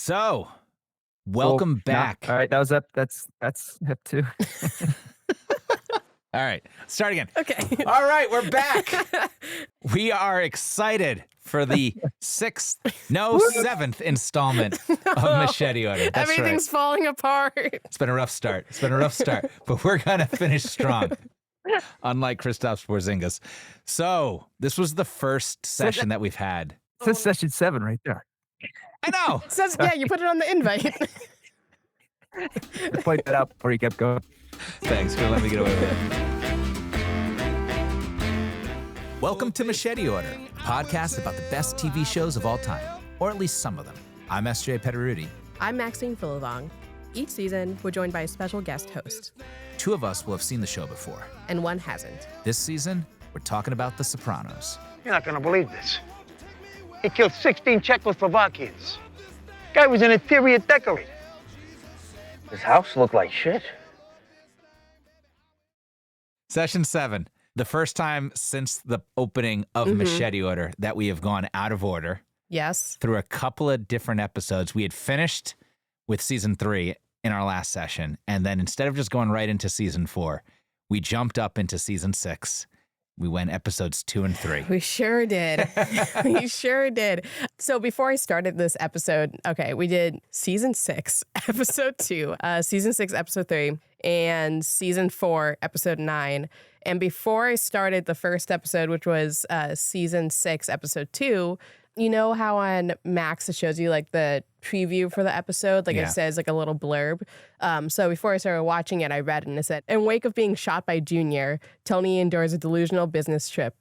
So, welcome back. All right, that was up. That's hip too. All right, start again. Okay. All right, we're back. We are excited for the seventh installment of Machete Order. That's Everything's falling apart. It's been a rough start. But we're going to finish strong, unlike Kristaps Porzingis. So, this was the first session that we've had. It says session 7 right there. I know. It says, yeah, you put it on the invite. Just point that out before you kept going. Thanks for letting me get away with it. Welcome to Machete Order, a podcast about the best TV shows of all time, or at least some of them. I'm S.J. Petteruti. I'm Maxine Philivong. Each season, we're joined by a special guest host. Two of us will have seen the show before. And one hasn't. This season, we're talking about The Sopranos. You're not gonna believe this. He killed 16 Czechoslovakians. Guy was an interior decorator. His house looked like shit. Session 7, the first time since the opening of Machete Order that we have gone out of order. Yes. Through a couple of different episodes. We had finished with season 3 in our last session, and then instead of just going right into season 4, we jumped up into season 6. We went episodes 2 and 3. We sure did. We sure did. So before I started this episode, okay, we did season 6, episode 2, season 6, episode 3, and season 4, episode 9. And before I started the first episode, which was season 6, episode 2, you know how on Max it shows you like the preview for the episode, like it says like a little blurb. So before I started watching it, I read it and it said, in wake of being shot by Junior, Tony endures a delusional business trip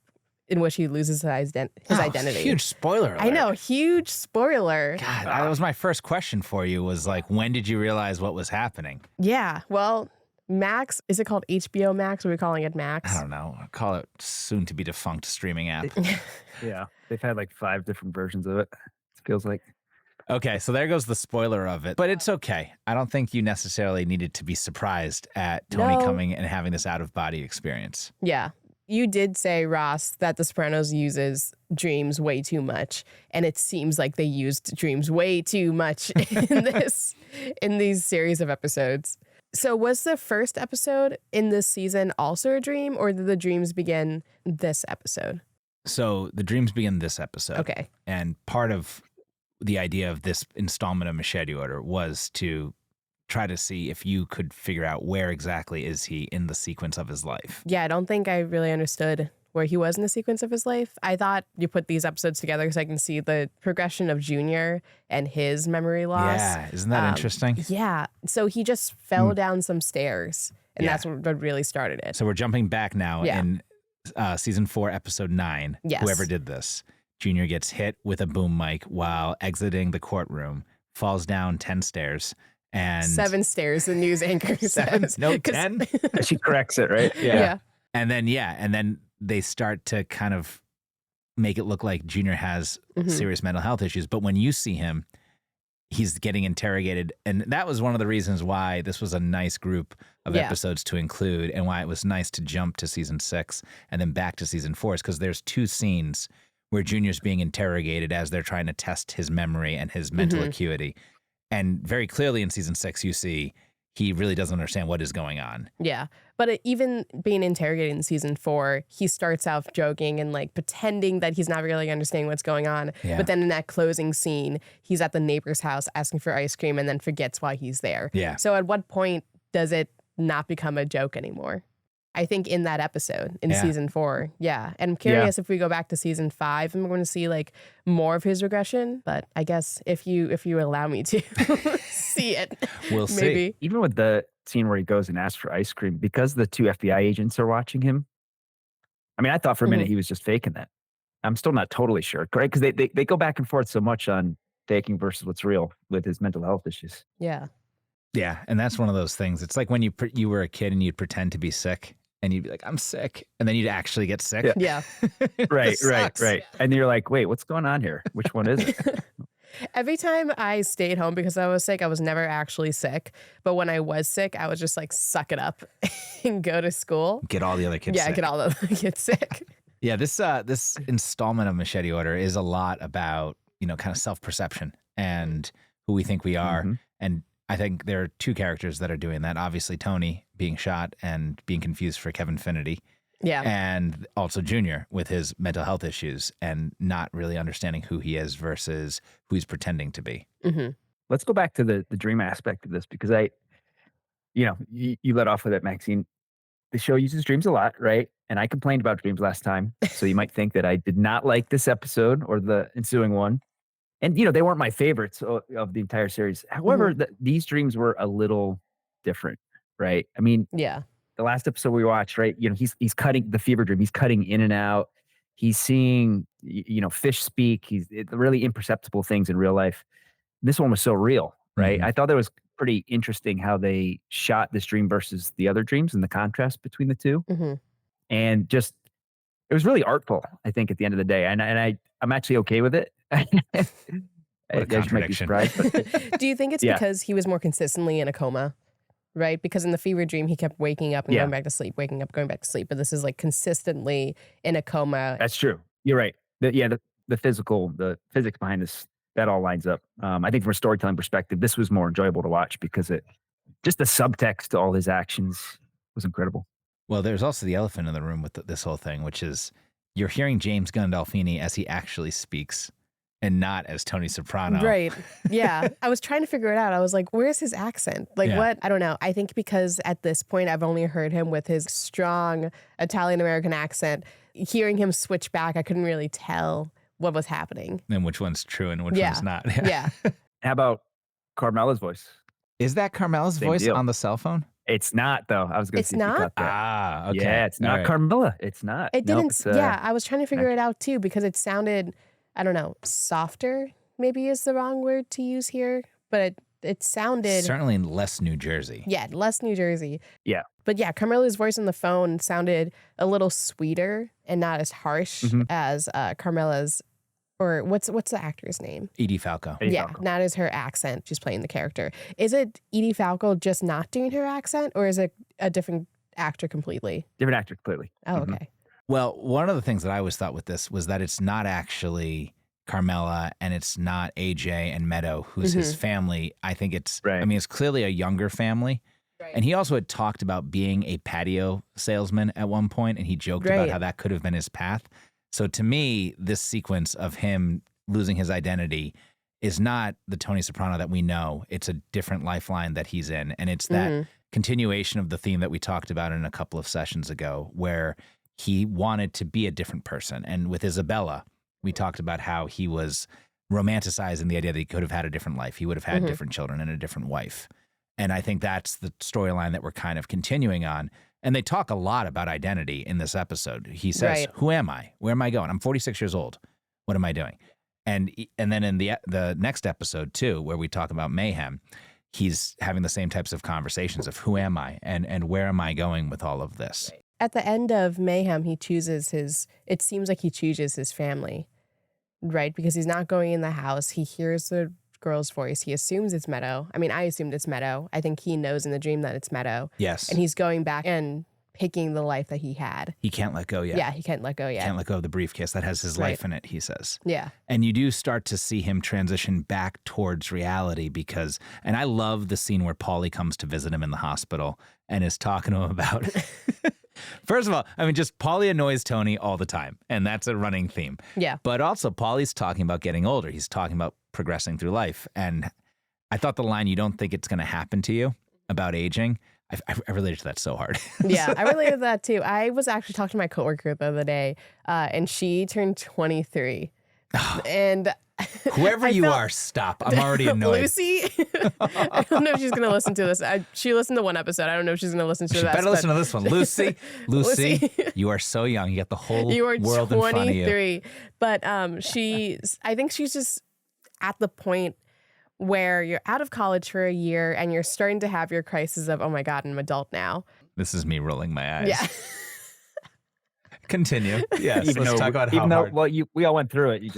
in which he loses his identity. Huge spoiler alert. I know, huge spoiler. God, that was my first question for you was like, when did you realize what was happening? Yeah, well, Max, is it called HBO Max? Or are we calling it Max? I don't know. I'll call it soon to be defunct streaming app. Yeah, they've had like 5 different versions of it. It feels like. Okay, so there goes the spoiler of it. But it's okay. I don't think you necessarily needed to be surprised at Tony coming and having this out-of-body experience. Yeah. You did say, Ross, that The Sopranos uses dreams way too much. And it seems like they used dreams way too much in these series of episodes. So was the first episode in this season also a dream, or did the dreams begin this episode? So the dreams begin this episode. Okay. And part of the idea of this installment of Machete Order was to try to see if you could figure out where exactly is he in the sequence of his life. Yeah, I don't think I really understood where he was in the sequence of his life. I thought you put these episodes together because I can see the progression of Junior and his memory loss. Yeah, isn't that interesting? Yeah. So he just fell down some stairs, and that's what really started it. So we're jumping back now in season 4, episode 9. Yes. Whoever did this. Junior gets hit with a boom mic while exiting the courtroom, falls down 10 stairs. And 7 stairs, the news anchor says. No, 10? She corrects it, right? Yeah. And then they start to kind of make it look like Junior has serious mental health issues. But when you see him, he's getting interrogated. And that was one of the reasons why this was a nice group of episodes to include and why it was nice to jump to season 6 and then back to season 4 is because there's 2 scenes where Junior's being interrogated as they're trying to test his memory and his mental acuity. And very clearly in season 6, you see he really doesn't understand what is going on. Yeah. But even being interrogated in season 4, he starts out joking and like pretending that he's not really understanding what's going on. Yeah. But then in that closing scene, he's at the neighbor's house asking for ice cream and then forgets why he's there. Yeah. So at what point does it not become a joke anymore? I think in that episode in season 4. Yeah. And I'm curious if we go back to season 5 and we're going to see like more of his regression. But I guess if you allow me to see it, We'll maybe. see. Even with the scene where he goes and asks for ice cream, because the 2 FBI agents are watching him. I mean, I thought for a minute he was just faking that. I'm still not totally sure, right? Because they go back and forth so much on faking versus what's real with his mental health issues. Yeah. Yeah. And that's one of those things. It's like when you were a kid and you'd pretend to be sick. And you'd be like, I'm sick. And then you'd actually get sick. Yeah. Right. And you're like, wait, what's going on here? Which one is it? Every time I stayed home because I was sick, I was never actually sick. But when I was sick, I was just like, suck it up and go to school. Get all the other kids sick. Yeah, get all the other kids sick. Yeah, this installment of Machete Order is a lot about, kind of self-perception and who we think we are. Mm-hmm. And I think there are two characters that are doing that. Obviously, Tony being shot and being confused for Kevin Finity. Yeah. And also Junior with his mental health issues and not really understanding who he is versus who he's pretending to be. Mm-hmm. Let's go back to the dream aspect of this, because you let off with it, Maxine. The show uses dreams a lot, right? And I complained about dreams last time. So you might think that I did not like this episode or the ensuing one. And, they weren't my favorites of the entire series. However, these dreams were a little different, right? I mean, Yeah. the last episode we watched, right? He's cutting the fever dream. He's cutting in and out. He's seeing, fish speak. Really imperceptible things in real life. This one was so real, right? Mm-hmm. I thought that was pretty interesting how they shot this dream versus the other dreams and the contrast between the two. Mm-hmm. And just, it was really artful, I think, at the end of the day. And I'm actually okay with it. What a As you might be contradiction. surprised. But Do you think it's because he was more consistently in a coma? Right? Because in the fever dream, he kept waking up and going back to sleep, waking up, going back to sleep. But this is like consistently in a coma. That's true. You're right. The physics behind this, that all lines up. I think from a storytelling perspective, this was more enjoyable to watch because just the subtext to all his actions was incredible. Well, there's also the elephant in the room with this whole thing, which is you're hearing James Gandolfini as he actually speaks and not as Tony Soprano. Right. Yeah. I was trying to figure it out. I was like, where's his accent? Like what? I don't know. I think because at this point, I've only heard him with his strong Italian-American accent. Hearing him switch back, I couldn't really tell what was happening. And which one's true and which one's not. Yeah. How about Carmela's voice? Is that Carmela's Same voice deal. on the cell phone? It's not, though. I was going to It's see if you not? got that. Ah, okay. Yeah, it's not All right. Carmela. It's not. It Nope, didn't. it's, I was trying to figure it out too because it sounded, I don't know, softer maybe is the wrong word to use here, but it sounded. Certainly in less New Jersey. Yeah, less New Jersey. Yeah. But yeah, Carmela's voice on the phone sounded a little sweeter and not as harsh as Carmela's, or what's the actor's name? Edie Falco. Edie Yeah, Falco. not as her accent. She's playing the character. Is it Edie Falco just not doing her accent, or is it a different actor completely? Different actor, clearly. Oh, Mhm. okay. Well, one of the things that I always thought with this was that it's not actually Carmela and it's not AJ and Meadow, who's his family. I think it's, Right. I mean, it's clearly a younger family. Right. And he also had talked about being a patio salesman at one point, and he joked about Right. how that could have been his path. So to me, this sequence of him losing his identity is not the Tony Soprano that we know. It's a different lifeline that he's in. And it's that continuation of the theme that we talked about in a couple of sessions ago, where he wanted to be a different person. And with Isabella, we talked about how he was romanticizing the idea that he could have had a different life. He would have had different children and a different wife. And I think that's the storyline that we're kind of continuing on. And they talk a lot about identity in this episode. He says, Right. who am I? Where am I going? I'm 46 years old. What am I doing? And then in the next episode too, where we talk about mayhem, he's having the same types of conversations of who am I and where am I going with all of this? At the end of Mayhem, it seems like he chooses his family, right? Because he's not going in the house. He hears the girl's voice. He assumes it's Meadow. I mean, I assumed it's Meadow. I think he knows in the dream that it's Meadow. Yes. And he's going back and picking the life that he had. He can't let go yet. Yeah, he can't let go yet. Can't let go of the briefcase that has his life in it, he says. Yeah. And you do start to see him transition back towards reality because, and I love the scene where Paulie comes to visit him in the hospital and is talking to him about, first of all, I mean, just Paulie annoys Tony all the time. And that's a running theme. Yeah. But also Paulie's talking about getting older. He's talking about progressing through life. And I thought the line, you don't think it's going to happen to you about aging, I related to that so hard. Yeah, I related to that too. I was actually talking to my coworker the other day, and she turned 23. And Whoever I you felt- are, stop. I'm already annoyed. Lucy, I don't know if she's going to listen to this. She listened to one episode. I don't know if she's going to listen to She the rest. better listen to this one. Lucy, you are so young. You got the whole You are world in front of you. 23. But I think she's just at the point where you're out of college for a year and you're starting to have your crisis of, oh my God, I'm an adult now. This is me rolling my eyes. Yeah. Continue. Yes. Let's talk about how even though, hard. well, we all went through it. You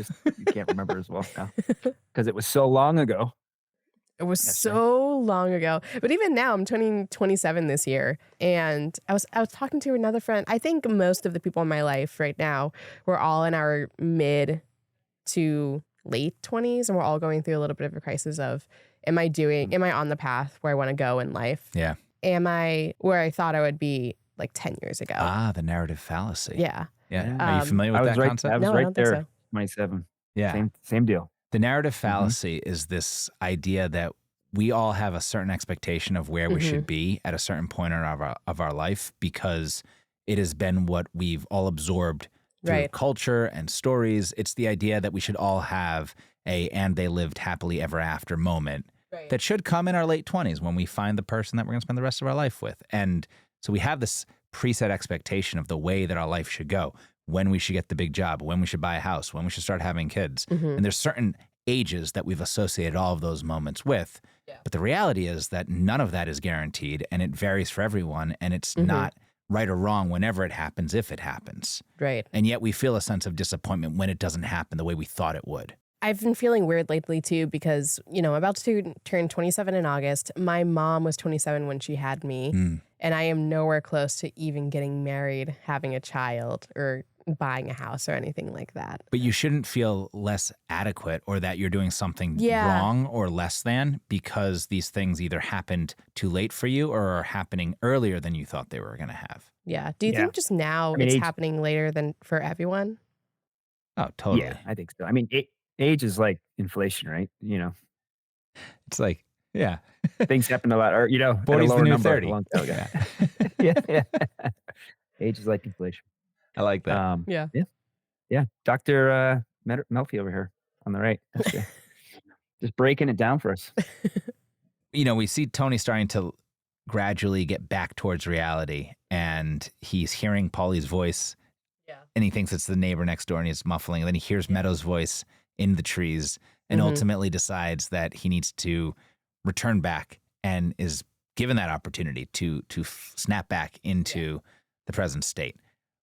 can't remember as well now because it was so long ago. It was Yes, so long ago. But even now, I'm turning 27 this year. And I was talking to another friend. I think most of the people in my life right now, we're all in our mid to late 20s, and we're all going through a little bit of a crisis of, am I on the path where I want to go in life? Yeah. Am I where I thought I would be like 10 years ago? The narrative fallacy. Yeah. Yeah. Are you familiar with that concept? I was No, I right don't think there. so. 27. Yeah. Same deal. The narrative fallacy is this idea that we all have a certain expectation of where we should be at a certain point of our life because it has been what we've all absorbed through culture and stories. It's the idea that we should all have and they lived happily ever after moment that should come in our late 20s when we find the person that we're going to spend the rest of our life with. And so we have this preset expectation of the way that our life should go, when we should get the big job, when we should buy a house, when we should start having kids. And there's certain ages that we've associated all of those moments with. Yeah. But the reality is that none of that is guaranteed, and it varies for everyone, and it's not right or wrong whenever it happens, if it happens. Right. And yet we feel a sense of disappointment when it doesn't happen the way we thought it would. I've been feeling weird lately too because, I'm about to turn 27 in August. My mom was 27 when she had me, and I am nowhere close to even getting married, having a child, or buying a house or anything like that. But you shouldn't feel less adequate or that you're doing something wrong or less than because these things either happened too late for you or are happening earlier than you thought they were going to have. Yeah. Do you think just now it's happening later than for everyone? Oh, totally. Yeah, I think so. I mean, age is like inflation, right? It's like, yeah. Things happen a lot, or, 40's the new 30. A long time ago. Yeah. Age is like inflation. I like that. Yeah. Dr. Melfi over here on the right. Just breaking it down for us. We see Tony starting to gradually get back towards reality, and he's hearing Paulie's voice, and he thinks it's the neighbor next door, and he's muffling. And then he hears Meadow's voice in the trees, and ultimately decides that he needs to return back, and is given that opportunity to snap back into the present state.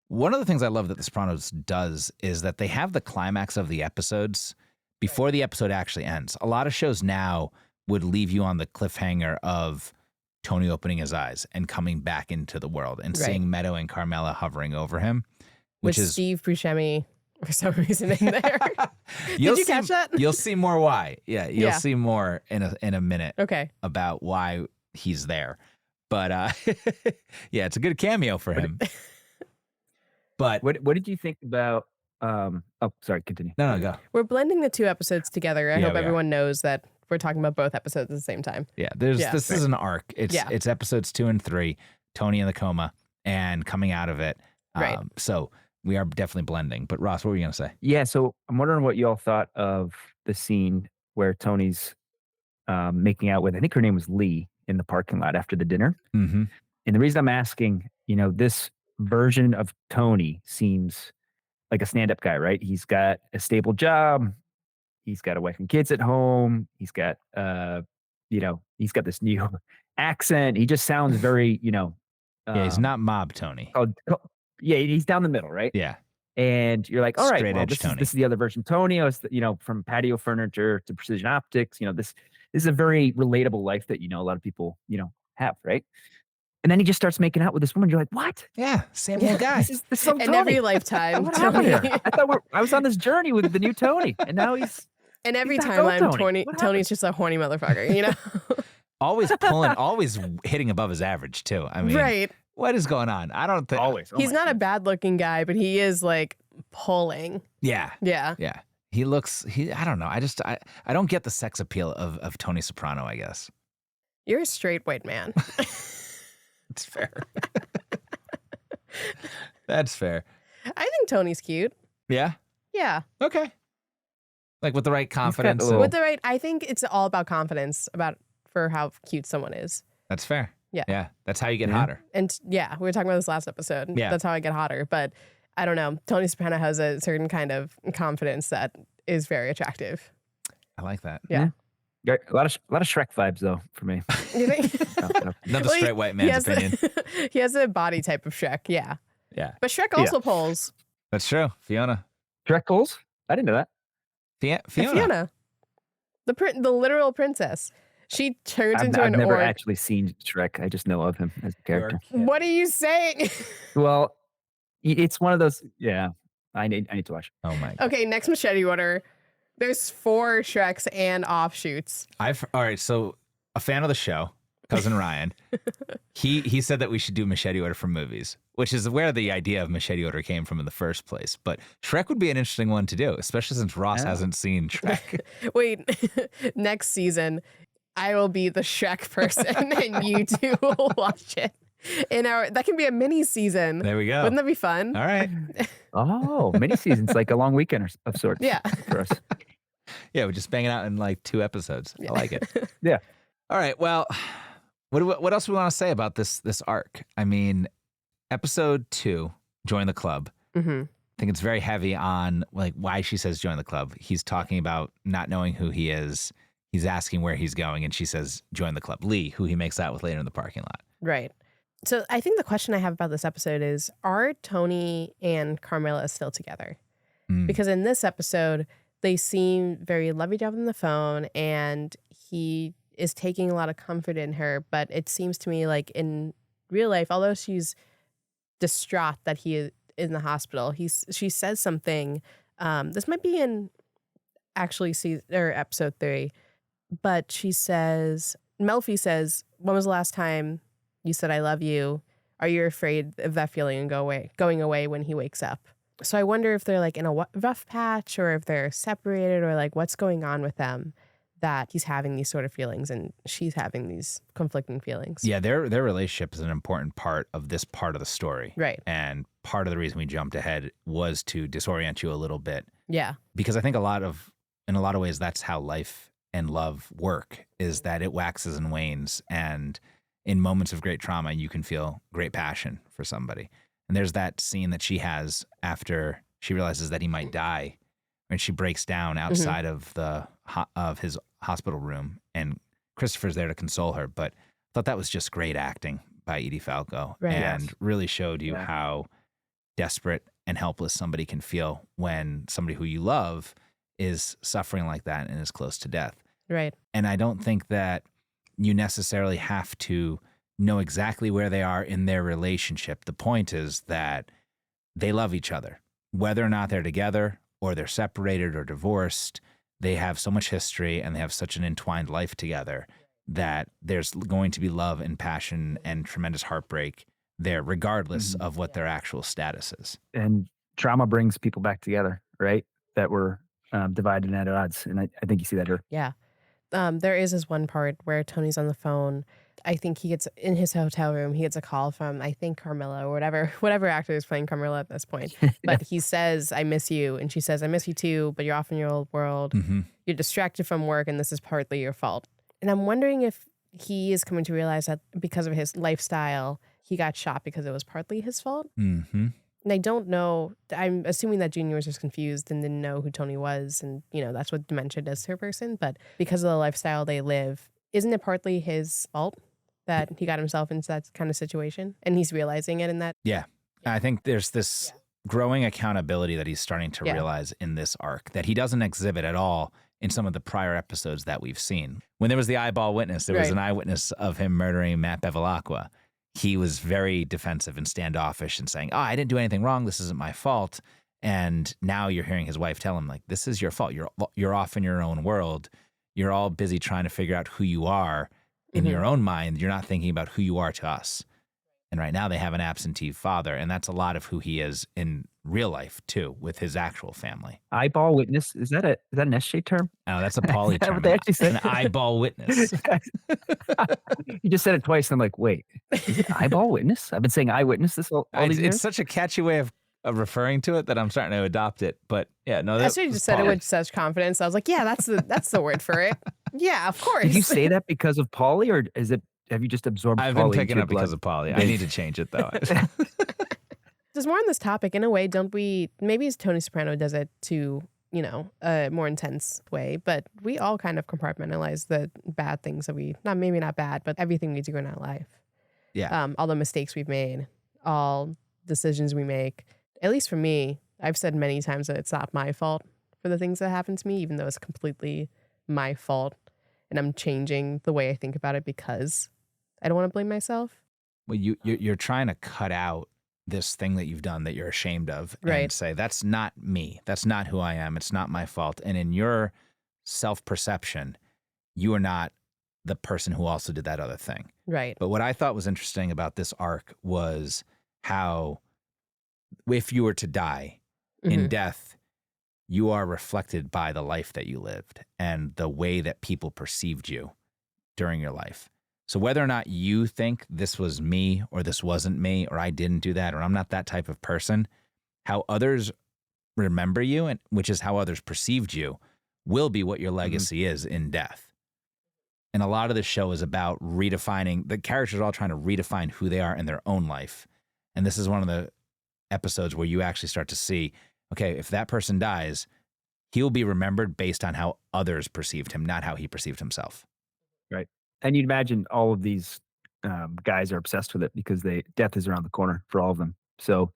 One of the things I love that The Sopranos does is that they have the climax of the episodes before the episode actually ends. A lot of shows now would leave you on the cliffhanger of Tony opening his eyes and coming back into the world and seeing Meadow and Carmela hovering over him. Which is Steve Buscemi for some reason in there. Did you catch that? You'll see more why. Yeah, you'll see more in a minute. Okay. About why he's there. But yeah, it's a good cameo for him. But what did you think about sorry, continue. No, go. We're blending the two episodes together. I hope everyone knows that we're talking about both episodes at the same time. Yeah, this is an arc. It's episodes 2 and 3, Tony in the coma and coming out of it. Right. So we are definitely blending. But Ross, what were you going to say? Yeah, so I'm wondering what you all thought of the scene where Tony's making out with, I think her name was Lee, in the parking lot after the dinner. Mm-hmm. And the reason I'm asking, this version of Tony seems like a stand-up guy, right? He's got a stable job. He's got a wife and kids at home. He's got, he's got this new accent. He just sounds very, he's not mob Tony. He's down the middle, right? Yeah. And you're like, all right, Straight edge Tony. This is the other version of Tony. From patio furniture to precision optics. This is a very relatable life that, a lot of people, have, right? And then he just starts making out with this woman. You're like, what? Yeah, same old guy. This is Tony. In every lifetime. What happened here? I thought I was on this journey with the new Tony, and now he's. And every timeline, Tony's just a horny motherfucker, Always pulling, always hitting above his average too. I mean, right. What is going on? I don't think always. He's not a bad looking guy, but he is like pulling. Yeah. Yeah. Yeah. He looks. I don't know. I don't get the sex appeal of Tony Soprano, I guess. You're a straight white man. It's fair. That's fair. I think Tony's cute. Yeah? Yeah. Okay. Like with the right confidence. I think it's all about confidence for how cute someone is. That's fair. Yeah. Yeah. That's how you get hotter. And we were talking about this last episode. Yeah. That's how I get hotter. But I don't know. Tony Soprano has a certain kind of confidence that is very attractive. I like that. Yeah. A lot of Shrek vibes though for me. You think? No. Another straight white man's opinion. He has a body type of Shrek. Yeah. Yeah. But Shrek also pulls. That's true. Fiona. Shrek pulls? I didn't know that. Fiona. The literal princess. She turns into an orc. I've never actually seen Shrek. I just know of him as a character. Yeah. What are you saying? Well, it's one of those. Yeah, I need to watch. Oh my God. Okay, next machete order. There's 4 Shreks and offshoots. All right, so a fan of the show, cousin Ryan, he said that we should do machete order for movies, which is where the idea of machete order came from in the first place. But Shrek would be an interesting one to do, especially since Ross hasn't seen Shrek. Wait, next season, I will be the Shrek person and you two will watch it. That can be a mini season. There we go. Wouldn't that be fun? All right. Oh, mini seasons, like a long weekend of sorts. Yeah. For us. Yeah, we just bang it out in like 2 episodes. I like it. Yeah. All right. Well, what else we want to say about this arc? I mean, episode 2, join the club. Mm-hmm. I think it's very heavy on like why she says join the club. He's talking about not knowing who he is. He's asking where he's going, and she says join the club. Lee, who he makes out with later in the parking lot. Right. So I think the question I have about this episode is, are Tony and Carmilla still together? Because in this episode, they seem very lovey-dovey on the phone, and he is taking a lot of comfort in her. But it seems to me like in real life, although she's distraught that he is in the hospital, she says something. This might be in actually episode 3, but she says, Melfi says, "When was the last time you said I love you? Are you afraid of that feeling and going away when he wakes up?" So I wonder if they're like in a rough patch, or if they're separated, or like what's going on with them, that he's having these sort of feelings and she's having these conflicting feelings. Yeah, their relationship is an important part of this part of the story. Right. And part of the reason we jumped ahead was to disorient you a little bit. Yeah. Because I think in a lot of ways, that's how life and love work, is that it waxes and wanes. And in moments of great trauma, you can feel great passion for somebody. And there's that scene that she has after she realizes that he might die, and she breaks down outside of his hospital room, and Christopher's there to console her. But I thought that was just great acting by Edie Falco, Right. and really showed you how desperate and helpless somebody can feel when somebody who you love is suffering like that and is close to death. Right. And I don't think that you necessarily have to know exactly where they are in their relationship. The point is that they love each other, whether or not they're together or they're separated or divorced. They have so much history and they have such an entwined life together that there's going to be love and passion and tremendous heartbreak there, regardless of what their actual status is. And trauma brings people back together, right? That were divided and at odds. And I think you see that here. Yeah. There is this one part where Tony's on the phone. I think he gets in his hotel room. He gets a call from, I think, Carmilla or whatever actor is playing Carmilla at this point. But he says, "I miss you." And she says, "I miss you too, but you're off in your old world. You're distracted from work, and this is partly your fault." And I'm wondering if he is coming to realize that because of his lifestyle, he got shot because it was partly his fault. And I don't know. I'm assuming that Junior was just confused and didn't know who Tony was. And, that's what dementia does to a person. But because of the lifestyle they live, isn't it partly his fault that he got himself into that kind of situation? And he's realizing it in that. Yeah. I think there's this growing accountability that he's starting to realize in this arc that he doesn't exhibit at all in some of the prior episodes that we've seen. When there was the eyeball witness, there was an eyewitness of him murdering Matt Bevilacqua. He was very defensive and standoffish and saying, "Oh, I didn't do anything wrong. This isn't my fault." And now you're hearing his wife tell him, like, "This is your fault. You're off in your own world. You're all busy trying to figure out who you are in your own mind. You're not thinking about who you are to us." And right now they have an absentee father, and that's a lot of who he is in real life too, with his actual family. Eyeball witness, is that an SJ term? Oh, that's a poly Is that term. what they actually said? An eyeball witness. You just said it twice, and I'm like, wait, is it eyeball witness? I've been saying eyewitness this all these years. It's such a catchy way of referring to it that I'm starting to adopt it. But yeah, no, That's why you just said it with such confidence. I was like, yeah, that's the word for it. Yeah, of course. Did you say that because of Polly, or have you just absorbed I've Polly been picking into up your because blood? of Polly. I need to change it though. There's more on this topic in a way, don't we? Maybe Tony Soprano does it to, a more intense way, but we all kind of compartmentalize the bad things that maybe not bad, but everything we do in our life. Yeah. All the mistakes we've made, all decisions we make. At least for me, I've said many times that it's not my fault for the things that happen to me, even though it's completely my fault. And I'm changing the way I think about it because I don't want to blame myself. Well, you're trying to cut out this thing that you've done that you're ashamed of and Right. say, that's not me. That's not who I am. It's not my fault. And in your self-perception, you are not the person who also did that other thing. Right. But what I thought was interesting about this arc was how if you were to die in Mhm. death, you are reflected by the life that you lived and the way that people perceived you during your life. So whether or not you think this was me or this wasn't me or I didn't do that or I'm not that type of person, how others remember you, and which is how others perceived you, will be what your legacy is in death. And a lot of the show is about redefining, the characters are all trying to redefine who they are in their own life. And this is one of the episodes where you actually start to see, okay, if that person dies, he'll be remembered based on how others perceived him, not how he perceived himself. Right. And you'd imagine all of these guys are obsessed with it because death is around the corner for all of them. So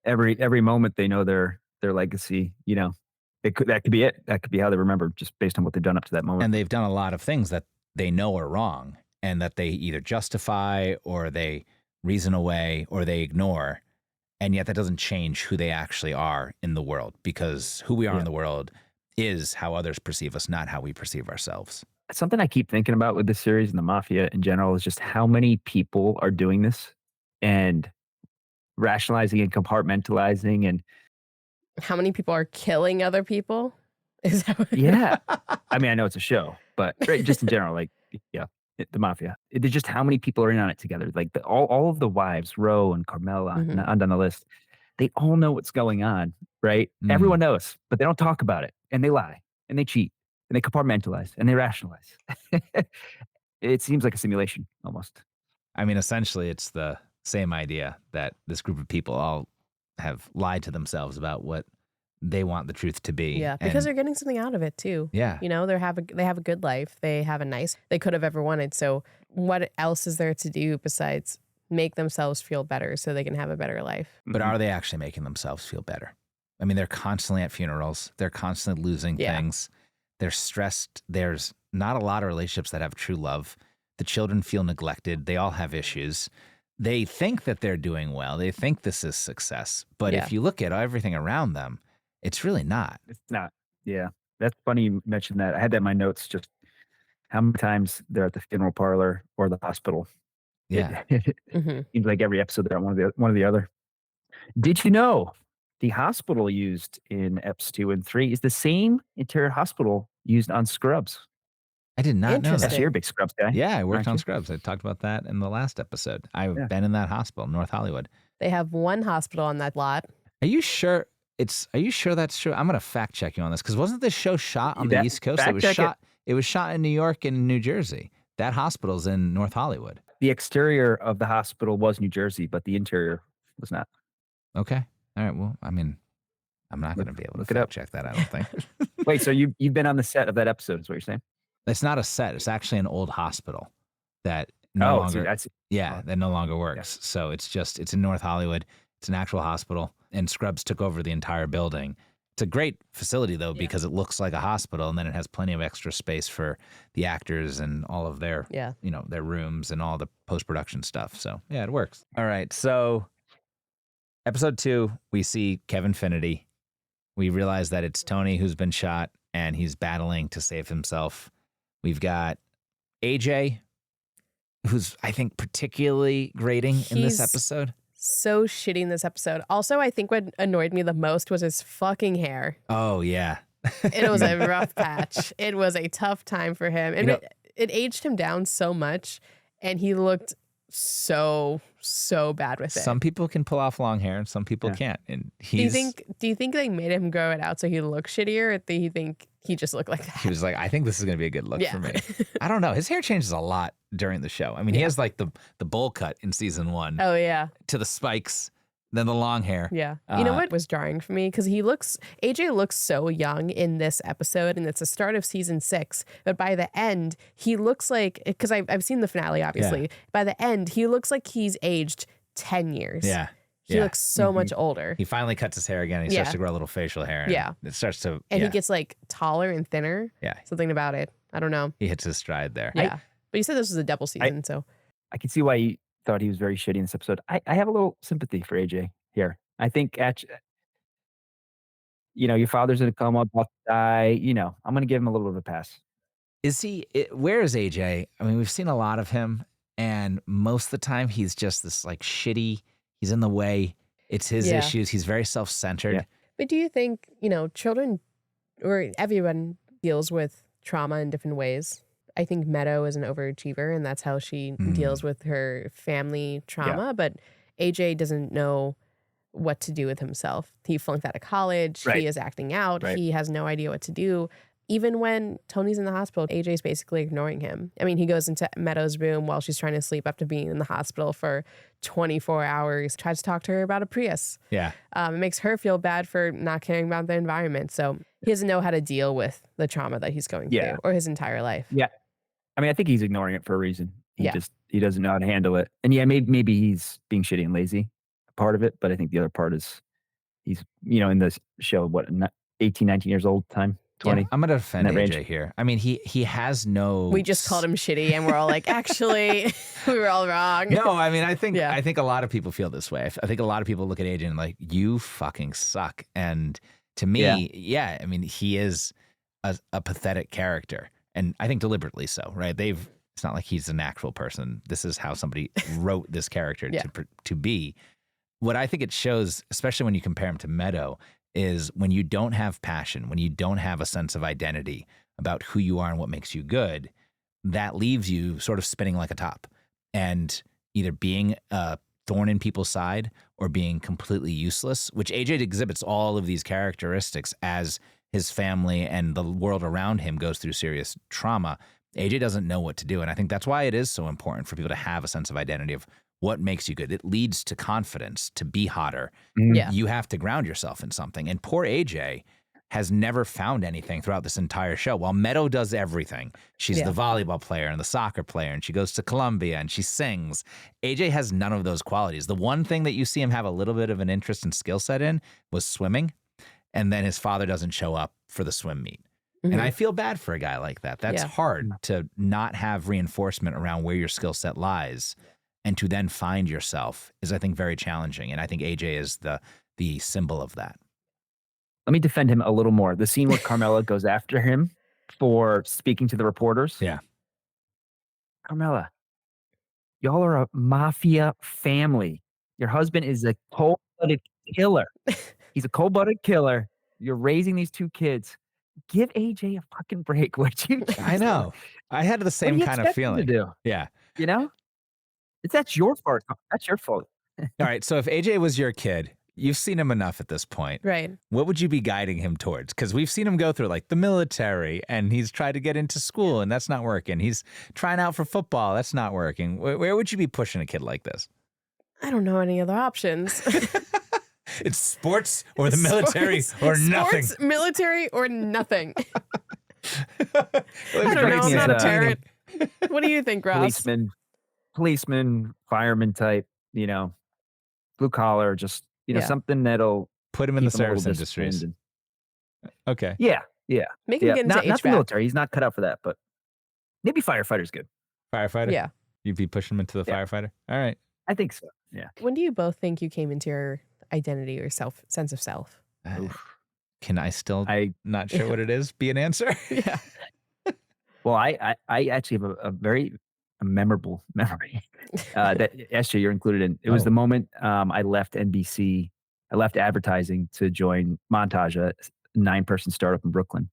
every moment they know their legacy, that could be it. That could be how they remember just based on what they've done up to that moment. And they've done a lot of things that they know are wrong and that they either justify or they reason away or they ignore. And yet that doesn't change who they actually are in the world, because who we are in the world is how others perceive us, not how we perceive ourselves. Something I keep thinking about with this series and the mafia in general is just how many people are doing this and rationalizing and compartmentalizing and How many people are killing other people? Is that what yeah. I mean, I know it's a show, but just in general, like the mafia. It's just how many people are in on it together. Like all of the wives, Ro and Carmela, and on down the list, they all know what's going on, right? Everyone knows, but they don't talk about it, and they lie, and they cheat, and they compartmentalize, and they rationalize. It seems like a simulation almost. I mean, essentially, it's the same idea that this group of people all have lied to themselves about what they want the truth to be. Yeah, because they're getting something out of it too. Yeah. You know, they have a good life. They have they could have ever wanted. So what else is there to do besides make themselves feel better so they can have a better life? But are they actually making themselves feel better? I mean, they're constantly at funerals. They're constantly losing things. They're stressed. There's not a lot of relationships that have true love. The children feel neglected. They all have issues. They think that they're doing well. They think this is success. But if you look at everything around them, it's really not. It's not. Yeah. That's funny you mentioned that. I had that in my notes, just how many times they're at the funeral parlor or the hospital. Yeah. It seems like every episode they're at one or the other. Did you know the hospital used in eps 2 and 3 is the same interior hospital used on Scrubs? I did not know that. Interesting. So you're a big Scrubs guy. Yeah, I worked aren't on you? Scrubs. I talked about that in the last episode. I've been in that hospital, North Hollywood. They have one hospital on that lot. Are you sure? Are you sure that's true? I'm gonna fact check you on this, because wasn't this show shot on the East Coast? Fact check it. It was shot in New York and New Jersey. That hospital's in North Hollywood. The exterior of the hospital was New Jersey, but the interior was not. Okay. All right. Well, I mean, I'm not gonna be able to look it up. fact check that, I don't think. Wait, so you've been on the set of that episode, is what you're saying? It's not a set. It's actually an old hospital that no longer. That no longer works. So it's in North Hollywood. It's an actual hospital, and Scrubs took over the entire building. It's a great facility though, because it looks like a hospital, and then it has plenty of extra space for the actors and all of their, their rooms and all the post-production stuff. So yeah, it works. All right. So episode 2, we see Kevin Finity. We realize that it's Tony who's been shot and he's battling to save himself. We've got AJ, who's, I think, particularly grating in this episode. So shitty in this episode. Also, I think what annoyed me the most was his fucking hair. Oh, yeah. It was a rough patch. It was a tough time for him. And it aged him down so much, and he looked so bad with it. Some people can pull off long hair and some people can't. And do you think they made him grow it out so he looked shittier, or do you think he just looked like that? He was like, I think this is going to be a good look for me. I don't know. His hair changes a lot during the show. I mean, he has like the bowl cut in season 1. Oh, yeah. To the spikes, then the long hair. Yeah. You know what was jarring for me? Because AJ looks so young in this episode, and it's the start of season 6. But by the end, he looks like, because I've seen the finale, obviously. Yeah. By the end, he looks like he's aged 10 years. Yeah. He looks so much older. He finally cuts his hair again. He starts to grow a little facial hair. And it starts to. And he gets like taller and thinner. Yeah. Something about it. I don't know. He hits his stride there. Yeah. But you said this was a double season, so. I can see why thought he was very shitty in this episode. I have a little sympathy for AJ here. I think, your father's in a coma, about to die. I'm going to give him a little bit of a pass. Where is AJ? I mean, we've seen a lot of him, and most of the time he's just this like shitty, he's in the way. It's his issues. He's very self-centered. Yeah. But do you think, children or everyone deals with trauma in different ways? I think Meadow is an overachiever, and that's how she deals with her family trauma. But AJ doesn't know what to do with himself. He flunked out of college. Right. He is acting out. Right. He has no idea what to do. Even when Tony's in the hospital, AJ's basically ignoring him. I mean, he goes into Meadow's room while she's trying to sleep after being in the hospital for 24 hours, tries to talk to her about a Prius. Yeah. It makes her feel bad for not caring about the environment. So he doesn't know how to deal with the trauma that he's going through or his entire life. Yeah. I mean, I think he's ignoring it for a reason. He doesn't know how to handle it. And maybe he's being shitty and lazy, part of it. But I think the other part is he's, in this show, 18, 19 years old time. 20. Yeah. I'm going to defend AJ here. I mean, he has no... We just called him shitty and we're all like, actually, we were all wrong. No, I mean, I think a lot of people feel this way. I think a lot of people look at AJ and like, you fucking suck. And to me, I mean, he is a pathetic character. And I think deliberately so, right? It's not like he's an actual person. This is how somebody wrote this character to be. What I think it shows, especially when you compare him to Meadow, is when you don't have passion, when you don't have a sense of identity about who you are and what makes you good, that leaves you sort of spinning like a top and either being a thorn in people's side or being completely useless, which AJ exhibits all of these characteristics as his family and the world around him goes through serious trauma. AJ doesn't know what to do. And I think that's why it is so important for people to have a sense of identity of what makes you good. It leads to confidence, to be hotter. Yeah. You have to ground yourself in something. And poor AJ has never found anything throughout this entire show. While Meadow does everything, she's the volleyball player and the soccer player, and she goes to Columbia and she sings. AJ has none of those qualities. The one thing that you see him have a little bit of an interest and skill set in was swimming. And then his father doesn't show up for the swim meet. And I feel bad for a guy like that. That's hard to not have reinforcement around where your skill set lies. And to then find yourself is, I think, very challenging. And I think AJ is the symbol of that. Let me defend him a little more. The scene where Carmela goes after him for speaking to the reporters. Yeah. Carmela, y'all are a mafia family. Your husband is a cold-blooded killer. He's a cold-blooded killer. You're raising these two kids. Give AJ a fucking break, would you? I know. I had the same kind of feeling. To do? Yeah. That's your fault. That's your fault. All right. So if AJ was your kid, you've seen him enough at this point. Right. What would you be guiding him towards? Because we've seen him go through like the military and he's tried to get into school and that's not working. He's trying out for football. That's not working. Where would you be pushing a kid like this? I don't know any other options. It's sports or the military or nothing. Sports, military or nothing. I don't know. I'm not a parent. What do you think, Ross? Policeman, fireman type, blue collar, just, something that'll put him in the service industries. Okay. Yeah. Make him get into HVAC. Not the military. He's not cut out for that, but maybe firefighter's good. Firefighter? Yeah. You'd be pushing him into the firefighter? All right. I think so. Yeah. When do you both think you came into your identity or sense of self? Can I still not sure what it is? Be an answer? Yeah. Well, I actually have a very memorable memory that Esther, you're included in. It was the moment I left NBC. I left advertising to join Montage, a 9-person startup in Brooklyn.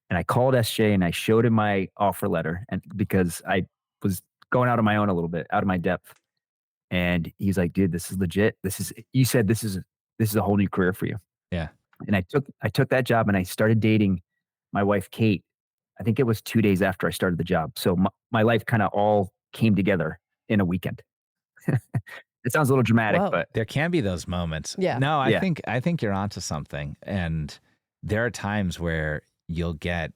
And I called SJ and I showed him my offer letter, and because I was going out on my own a little bit, out of my depth. And he's like, dude, this is legit. You said this is a whole new career for you. Yeah. And I took that job and I started dating my wife, Kate. I think it was 2 days after I started the job. So my life kind of all came together in a weekend. It sounds a little dramatic, but there can be those moments. Yeah. No, I think you're onto something. And there are times where you'll get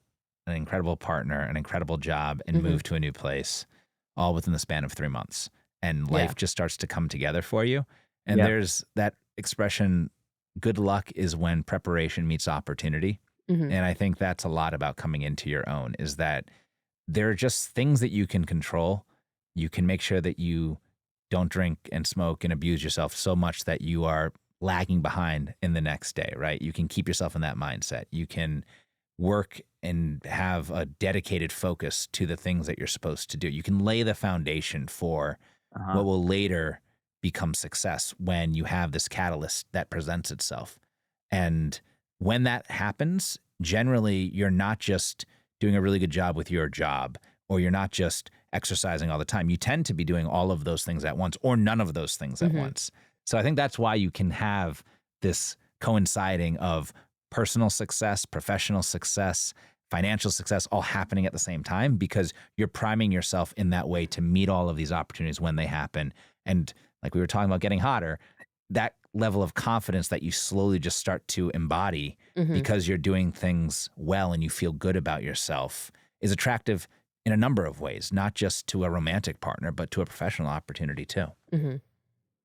an incredible partner, an incredible job, and move to a new place all within the span of 3 months. And life just starts to come together for you. And there's that expression, good luck is when preparation meets opportunity. And I think that's a lot about coming into your own, is that there are just things that you can control. You can make sure that you don't drink and smoke and abuse yourself so much that you are lagging behind in the next day, right? You can keep yourself in that mindset. You can work and have a dedicated focus to the things that you're supposed to do. You can lay the foundation for what will later become success when you have this catalyst that presents itself. And when that happens, generally, you're not just doing a really good job with your job, or you're not just exercising all the time. You tend to be doing all of those things at once, or none of those things at once. So I think that's why you can have this coinciding of personal success, professional success, financial success all happening at the same time, because you're priming yourself in that way to meet all of these opportunities when they happen. And like we were talking about getting hotter, that level of confidence that you slowly just start to embody because you're doing things well and you feel good about yourself is attractive in a number of ways, not just to a romantic partner, but to a professional opportunity too.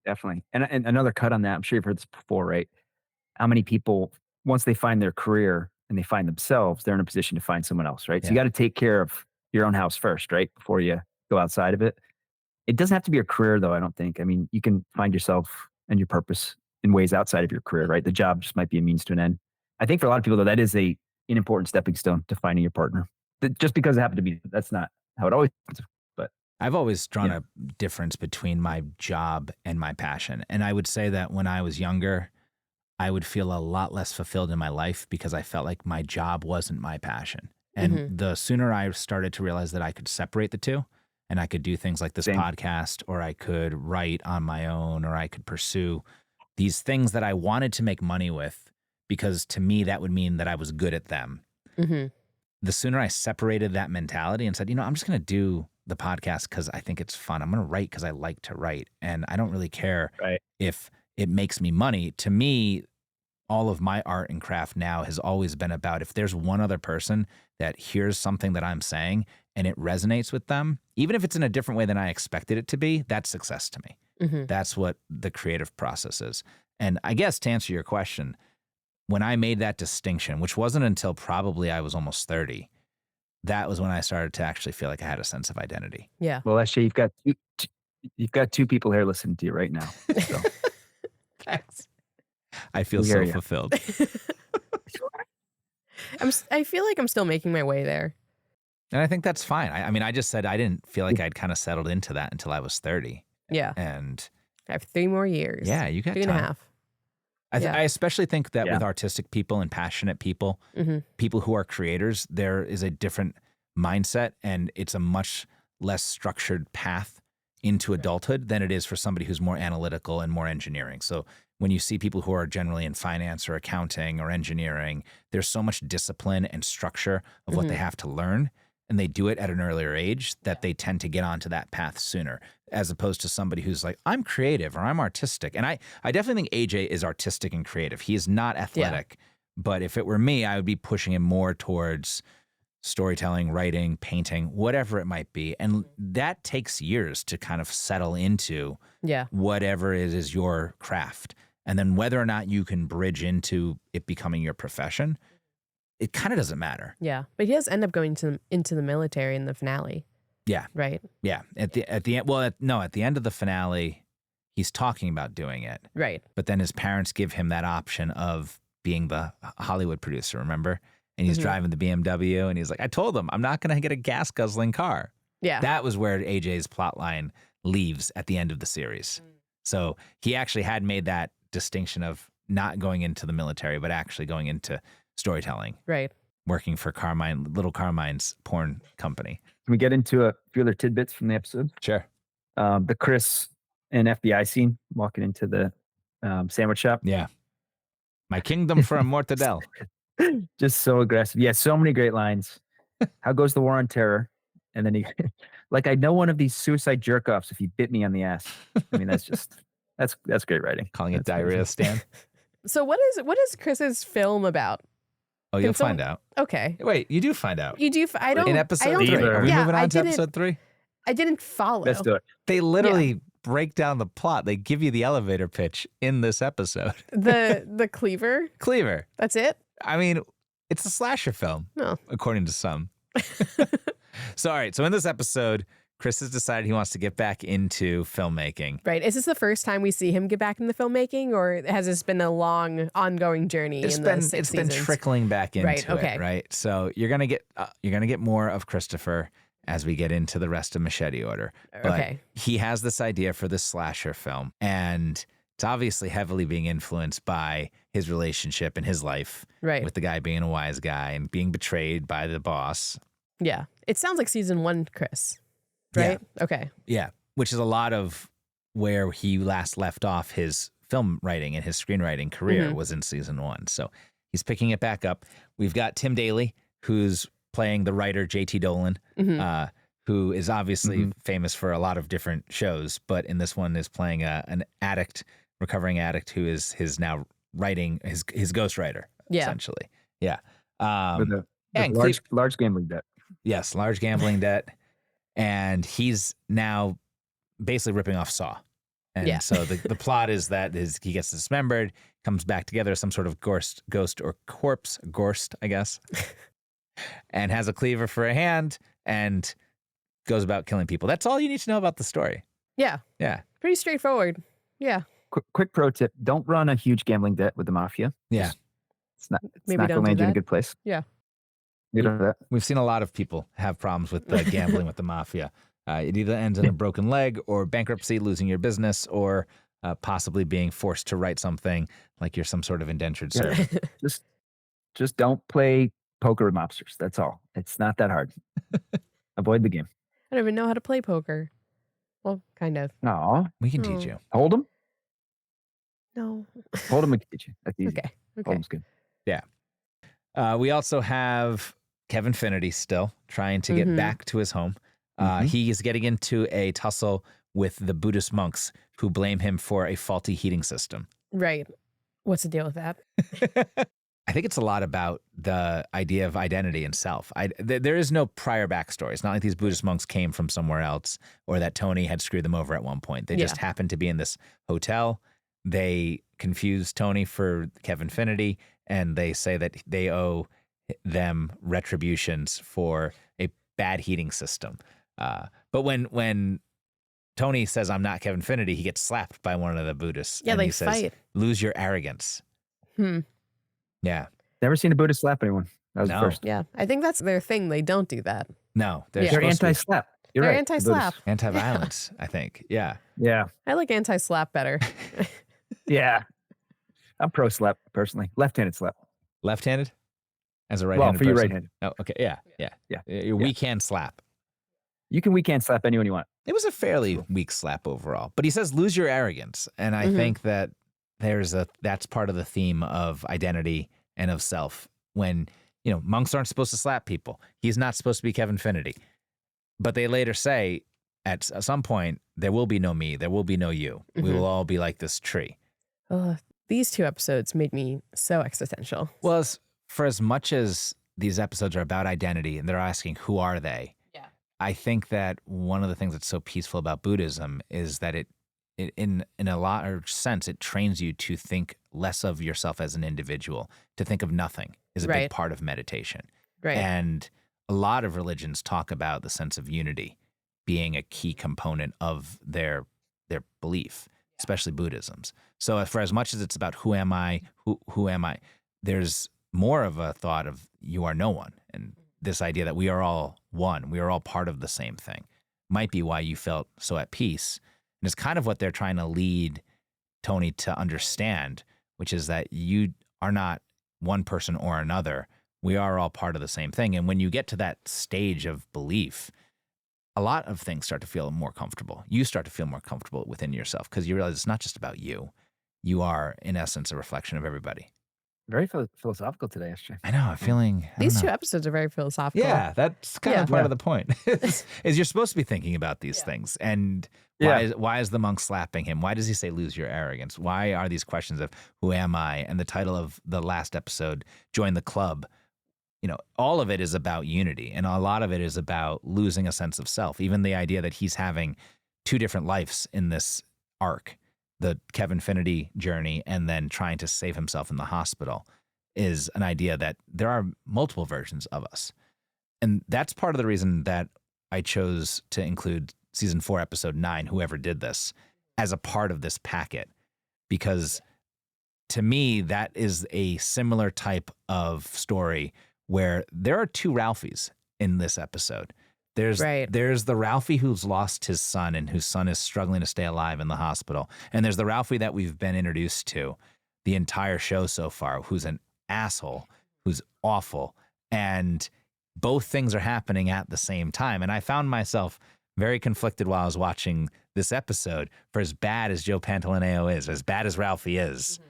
Definitely. And another cut on that, I'm sure you've heard this before, right? How many people, once they find their career and they find themselves, they're in a position to find someone else, right? So you got to take care of your own house first, right? Before you go outside of it. It doesn't have to be a career though, I don't think. I mean, you can find yourself and your purpose in ways outside of your career, right? The job just might be a means to an end. I think for a lot of people though, that is an important stepping stone to finding your partner. Just because it happened to be, that's not how it always is. But I've always drawn a difference between my job and my passion. And I would say that when I was younger, I would feel a lot less fulfilled in my life because I felt like my job wasn't my passion. And the sooner I started to realize that I could separate the two, and I could do things like this podcast, or I could write on my own, or I could pursue these things that I wanted to make money with, because to me, that would mean that I was good at them. The sooner I separated that mentality and said, I'm just going to do the podcast because I think it's fun. I'm going to write because I like to write. And I don't really care if it makes me money. To me, all of my art and craft now has always been about, if there's one other person that hears something that I'm saying and it resonates with them, even if it's in a different way than I expected it to be, that's success to me. That's what the creative process is. And I guess to answer your question, when I made that distinction, which wasn't until probably I was almost 30, that was when I started to actually feel like I had a sense of identity. Yeah. Well, actually, you've got two people here listening to you right now. So. Thanks. I feel so fulfilled. I feel like I'm still making my way there. And I think that's fine. I mean, I just said I didn't feel like I'd kind of settled into that until I was 30. Yeah. And I have 3 more years. Yeah, you got 2.5. I especially think that with artistic people and passionate people, people who are creators, there is a different mindset, and it's a much less structured path into adulthood than it is for somebody who's more analytical and more engineering. So when you see people who are generally in finance or accounting or engineering, there's so much discipline and structure of what they have to learn, and they do it at an earlier age, that they tend to get onto that path sooner, as opposed to somebody who's like, I'm creative or I'm artistic. And I definitely think AJ is artistic and creative. He is not athletic, but if it were me, I would be pushing him more towards storytelling, writing, painting, whatever it might be. And that takes years to kind of settle into whatever it is your craft. And then whether or not you can bridge into it becoming your profession, it kind of doesn't matter. Yeah. But he does end up going into the military in the finale. Yeah. Right. Yeah. At the end, at the end of the finale, he's talking about doing it. Right. But then his parents give him that option of being the Hollywood producer, remember? And he's driving the BMW, and he's like, I told him I'm not going to get a gas guzzling car. Yeah. That was where AJ's plot line leaves at the end of the series. So he actually had made that distinction of not going into the military, but actually going into storytelling. Right. Working for Little Carmine's porn company. Can we get into a few other tidbits from the episode? Sure. The Chris and FBI scene walking into the sandwich shop. Yeah. My kingdom for a mortadelle. Just so aggressive. Yeah, so many great lines. How goes the war on terror? And then he, like, I know one of these suicide jerk-offs if he bit me on the ass. I mean, that's great writing. Calling it diarrhea stand. So what is Chris's film about? Oh, you'll find out. Okay. Wait, you do find out. You do. I don't. In episode I don't 3. Are we moving on to episode 3? I didn't follow. Let's do it. They literally break down the plot. They give you the elevator pitch in this episode. The cleaver? Cleaver. That's it? I mean, it's a slasher film, No. according to some. So, all right. So in this episode, Chris has decided he wants to get back into filmmaking. Right. Is this the first time we see him get back into filmmaking, or has this been a long, ongoing journey? It's been trickling back into it, right? So you're gonna get more of Christopher as we get into the rest of Machete Order. But he has this idea for this slasher film, and it's obviously heavily being influenced by his relationship and his life with the guy being a wise guy and being betrayed by the boss. Yeah. It sounds like season 1, Chris. Right? Yeah. Okay. Yeah, which is a lot of where he last left off his film writing and his screenwriting career was in season 1. So he's picking it back up. We've got Tim Daly, who's playing the writer J.T. Dolan, who is obviously famous for a lot of different shows, but in this one is playing an recovering addict who is his now writing his ghostwriter, essentially. Yeah. With a large gambling debt. Yes, large gambling debt. And he's now basically ripping off Saw. And so the plot is that he gets dismembered, comes back together as some sort of ghost or corpse, Gorst, I guess, and has a cleaver for a hand and goes about killing people. That's all you need to know about the story. Yeah. Yeah. Pretty straightforward. Yeah. Quick pro tip. Don't run a huge gambling debt with the mafia. Yeah. It's not going to land you in a good place. Yeah. We've seen a lot of people have problems with gambling with the mafia. It either ends in a broken leg or bankruptcy, losing your business, or possibly being forced to write something like you're some sort of indentured servant. Just don't play poker with mobsters. That's all. It's not that hard. Avoid the game. I don't even know how to play poker. Well, kind of. No. We can teach you. Hold them? No. Hold them, we can teach you. That's easy. Okay. Hold them's good. Yeah. We also have Kevin Finnerty still trying to get back to his home. He is getting into a tussle with the Buddhist monks who blame him for a faulty heating system. Right. What's the deal with that? I think it's a lot about the idea of identity and self. There is no prior backstory. It's not like these Buddhist monks came from somewhere else or that Tony had screwed them over at one point. They just happened to be in this hotel. They confused Tony for Kevin Finnerty, and they say that they owe them retributions for a bad heating system. But when Tony says, "I'm not Kevin Finnerty," he gets slapped by one of the Buddhists. Yeah, and they he says, fight. "Lose your arrogance." Yeah. Never seen a Buddhist slap anyone. That was the first. Yeah. I think that's their thing. They don't do that. No. They're anti-slap. You're They're right. anti-slap. Anti-violence, I think. Yeah. Yeah. I like anti-slap better. Yeah. I'm pro-slap, personally. Left-handed slap. Left-handed? As a right-handed for you person? right-handed. Oh, okay. Yeah. We can slap. You can weekend slap anyone you want. It was a fairly weak slap overall. But he says, lose your arrogance. And I think that that's part of the theme of identity and of self. When, monks aren't supposed to slap people. He's not supposed to be Kevin Finnerty. But they later say, at some point, there will be no me. There will be no you. We will all be like this tree. These 2 episodes made me so existential. Well, for as much as these episodes are about identity and they're asking, who are they? Yeah. I think that one of the things that's so peaceful about Buddhism is that it in a large sense, it trains you to think less of yourself as an individual, to think of nothing is a big part of meditation. Right. And a lot of religions talk about the sense of unity being a key component of their belief, especially Buddhism's. So for as much as it's about who am I, who am I, there's more of a thought of you are no one. And this idea that we are all one, we are all part of the same thing, might be why you felt so at peace. And it's kind of what they're trying to lead Tony to understand, which is that you are not one person or another. We are all part of the same thing. And when you get to that stage of belief, a lot of things start to feel more comfortable. You start to feel more comfortable within yourself because you realize it's not just about you. You are, in essence, a reflection of everybody. Very philosophical today, SJ. I know. I'm feeling... These 2 episodes are very philosophical. Yeah, that's kind of part of the point. is you're supposed to be thinking about these things. And why is the monk slapping him? Why does he say lose your arrogance? Why are these questions of who am I? And the title of the last episode, Join the Club. All of it is about unity. And a lot of it is about losing a sense of self. Even the idea that he's having 2 different lives in this arc, the Kevin Finnerty journey and then trying to save himself in the hospital, is an idea that there are multiple versions of us. And that's part of the reason that I chose to include season 4, episode 9, whoever did this, as a part of this packet, because to me, that is a similar type of story where there are two Ralphies in this episode. There's the Ralphie who's lost his son and whose son is struggling to stay alive in the hospital. And there's the Ralphie that we've been introduced to the entire show so far, who's an asshole, who's awful. And both things are happening at the same time. And I found myself very conflicted while I was watching this episode. For as bad as Joe Pantalineo is, as bad as Ralphie is,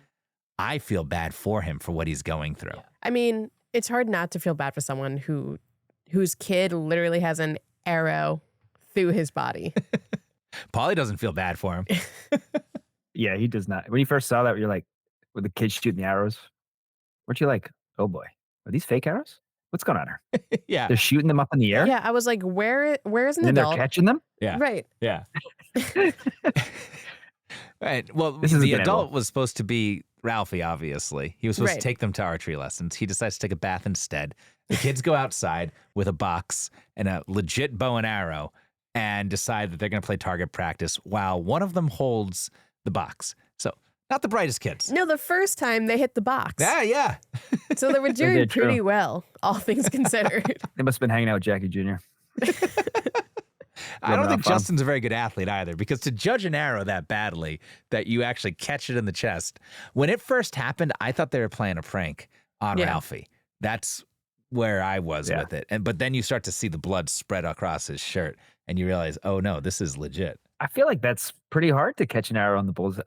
I feel bad for him for what he's going through. I mean, it's hard not to feel bad for someone whose kid literally has an arrow through his body. Paulie doesn't feel bad for him. Yeah, he does not. When you first saw that, you're like, with the kids shooting the arrows, weren't you like, oh boy, are these fake arrows? What's going on here? Yeah. They're shooting them up in the air? Yeah, I was like, where's an And adult? they're catching them? Yeah. Right. Yeah. Right. Well, This is the an adult animal. was supposed to be Ralphie, obviously. He was supposed Right. to take them to archery lessons. He decides to take a bath instead. The kids go outside with a box and a legit bow and arrow and decide that they're going to play target practice while one of them holds the box. So, not the brightest kids. No, the first time they hit the box. Yeah. So they were doing did, true. pretty well, all things considered. They must have been hanging out with Jackie Jr. I don't Rubbing think off on 'em. Justin's a very good athlete either, because to judge an arrow that badly that you actually catch it in the chest, when it first happened, I thought they were playing a prank on Yeah. Ralphie. That's where I was with it. But then you start to see the blood spread across his shirt and you realize, oh no, this is legit. I feel like that's pretty hard to catch an arrow on the bulls.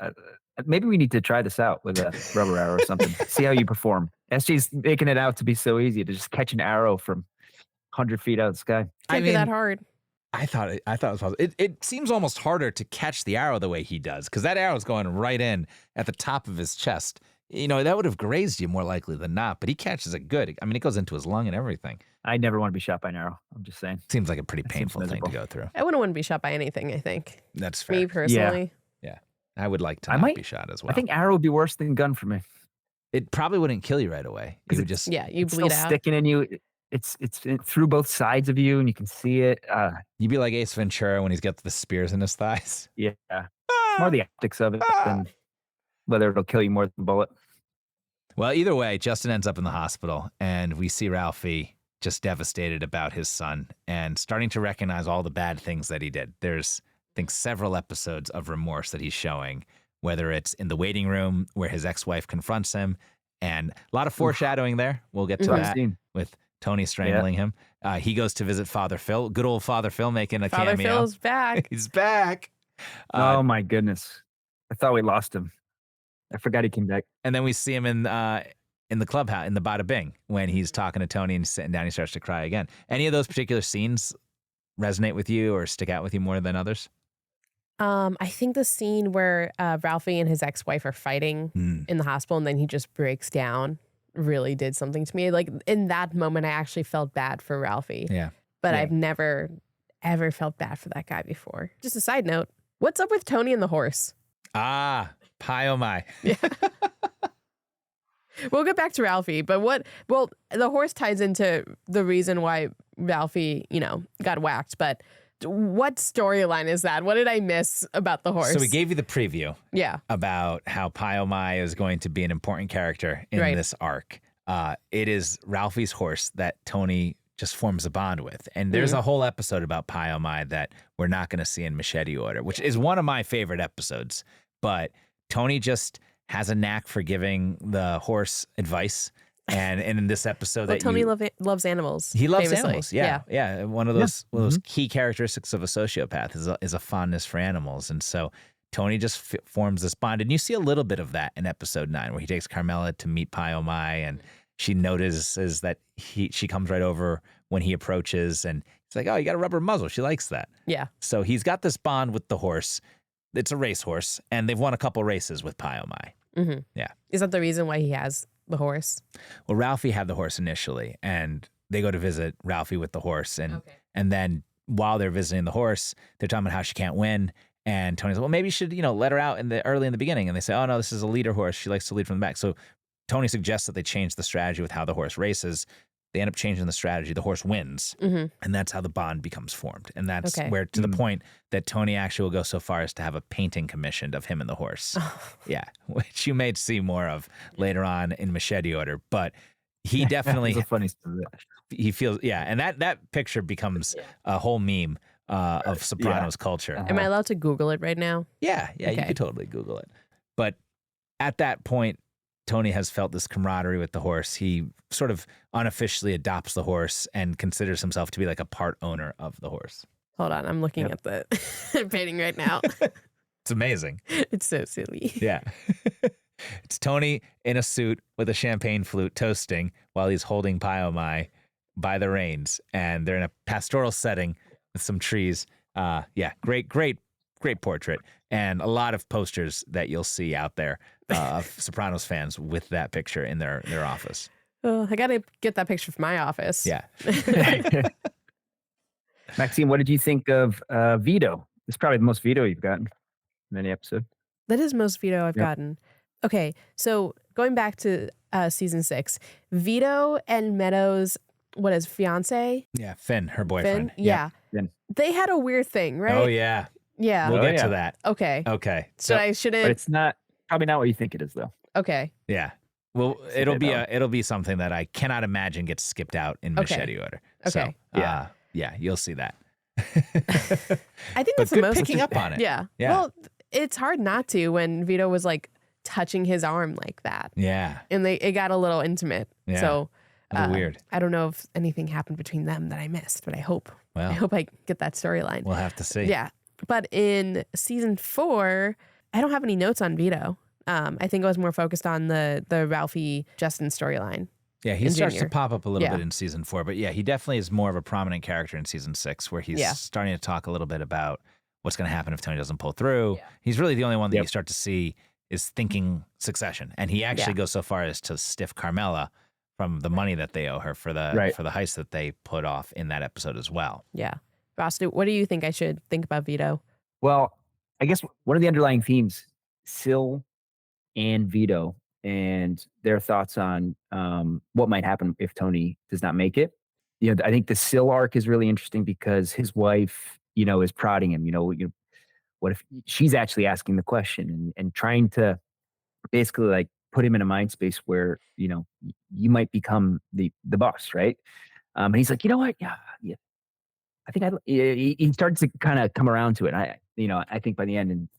Maybe we need to try this out with a rubber arrow or something. See how you perform. SG's making it out to be so easy to just catch an arrow from 100 feet out of the sky. Can't be that hard. I thought it was possible. It seems almost harder to catch the arrow the way he does, because that arrow is going right in at the top of his chest. You know, that would have grazed you more likely than not, but he catches it good. I mean, it goes into his lung and everything. I never want to be shot by an arrow. I'm just saying. Seems like a pretty That seems painful thing to miserable. go through. I wouldn't want to be shot by anything, I think. That's fair. Me personally. I would like to I not might- be shot as well. I think arrow would be worse than gun for me. it probably wouldn't kill you right away. You would it's- just Yeah, you It's bleed still out. sticking in you. It's through both sides of you, and you can see it. you'd be like Ace Ventura when he's got the spears in his thighs. Yeah, more the optics of it than whether it'll kill you more than the bullet. Well, either way, Justin ends up in the hospital, and we see Ralphie just devastated about his son and starting to recognize all the bad things that he did. There's, I think, several episodes of remorse that he's showing, whether it's in the waiting room where his ex-wife confronts him, and a lot of foreshadowing there. We'll get to That's what I've that seen. with Tony strangling him. He goes to visit Father Phil, good old Father Phil making a Father cameo. Phil's back. He's back. Oh my goodness! I thought we lost him. I forgot he came back. And then we see him in the clubhouse, in the Bada Bing, when he's talking to Tony and sitting down, he starts to cry again. Any of those particular scenes resonate with you or stick out with you more than others? I think the scene where Ralphie and his ex-wife are fighting in the hospital and then he just breaks down really did something to me. Like in that moment, I actually felt bad for Ralphie. Yeah. But Yeah. I've never, ever felt bad for that guy before. Just a side note. What's up with Tony and the horse? Ah, pie oh my. Yeah. We'll get back to Ralphie, but the horse ties into the reason why Ralphie, got whacked, but what storyline is that? What did I miss about the horse? So we gave you the preview Yeah. about how Pie oh my is going to be an important character in Right. this arc. It is Ralphie's horse that Tony just forms a bond with. And there's a whole episode about Pie oh my that we're not going to see in Machete Order, which is one of my favorite episodes. But Tony just has a knack for giving the horse advice. And in this episode Well, that Tony you... loves animals. He loves famously. animals. Yeah. One of those key characteristics of a sociopath is a fondness for animals. And so Tony just forms this bond. And you see a little bit of that in episode 9, where he takes Carmela to meet Pie oh my, and she notices that she comes right over when he approaches, and it's like, oh, you got a rubber muzzle. She likes that. Yeah. So he's got this bond with the horse. It's a racehorse, and they've won a couple races with Pie oh my. Mm-hmm. Yeah. Is that the reason why he has the horse? Well, Ralphie had the horse initially, and they go to visit Ralphie with the horse. And then while they're visiting the horse, they're talking about how she can't win. And Tony's like, well, maybe you should, let her out early in the beginning. And they say, oh, no, this is a leader horse. She likes to lead from the back. So Tony suggests that they change the strategy with how the horse races. they end up changing the strategy. The horse wins, and that's how the bond becomes formed. And that's where, to the point that Tony actually will go so far as to have a painting commissioned of him and the horse. Yeah, which you may see more of later on in Machete Order. But he definitely, It's a funny story. he feels, and that picture becomes a whole meme of Sopranos culture. Am I allowed to Google it right now? Yeah, you Okay. could totally Google it. But at that point, Tony has felt this camaraderie with the horse. He sort of unofficially adopts the horse and considers himself to be like a part owner of the horse. Hold on, I'm looking at the painting right now. It's amazing. It's so silly. Yeah. It's Tony in a suit with a champagne flute toasting while he's holding Pyomai by the reins. And they're in a pastoral setting with some trees. Great portrait. And a lot of posters that you'll see out there of Sopranos fans with that picture in their office. Oh, I got to get that picture from my office. Yeah. Maxine, what did you think of Vito? It's probably the most Vito you've gotten in any episode. That is most Vito I've gotten. Okay, so going back to season 6, Vito and Meadows, fiance? Yeah, Finn, her boyfriend. Finn? Yeah. Finn. They had a weird thing, right? Oh, yeah. Yeah. We'll Oh, get yeah. to that. Okay. Okay. Should But it? it's probably not what you think it is, though. Okay. Yeah. Well, it'll be something that I cannot imagine gets skipped out in Machete Order. Okay. So, you'll see that. I think that's the good most picking up on it. Yeah. Yeah. Well, it's hard not to when Vito was like touching his arm like that. Yeah. And it got a little intimate. Yeah. So Weird. I don't know if anything happened between them that I missed, but I hope Well, I get that storyline. we'll have to see. Yeah. But in season 4, I don't have any notes on Vito. I think I was more focused on the Ralphie Justin storyline. Yeah, he in starts Junior. to pop up a little Yeah. bit in season 4, but yeah, he definitely is more of a prominent character in season 6, where he's Yeah. starting to talk a little bit about what's going to happen if Tony doesn't pull through. Yeah. He's really the only one that you start to see is thinking succession, and he actually goes so far as to stiff Carmela from the money that they owe her for the heist that they put off in that episode as well. Yeah. Ross, what do you think I should think about Vito? Well, I guess one of the underlying themes, Syl and Vito, and their thoughts on what might happen if Tony does not make it. I think the Syl arc is really interesting because his wife, is prodding him. What if she's actually asking the question and trying to basically like put him in a mind space where you might become the boss, right? And he's like, you know what? Yeah. I think he starts to kind of come around to it. I think by the end and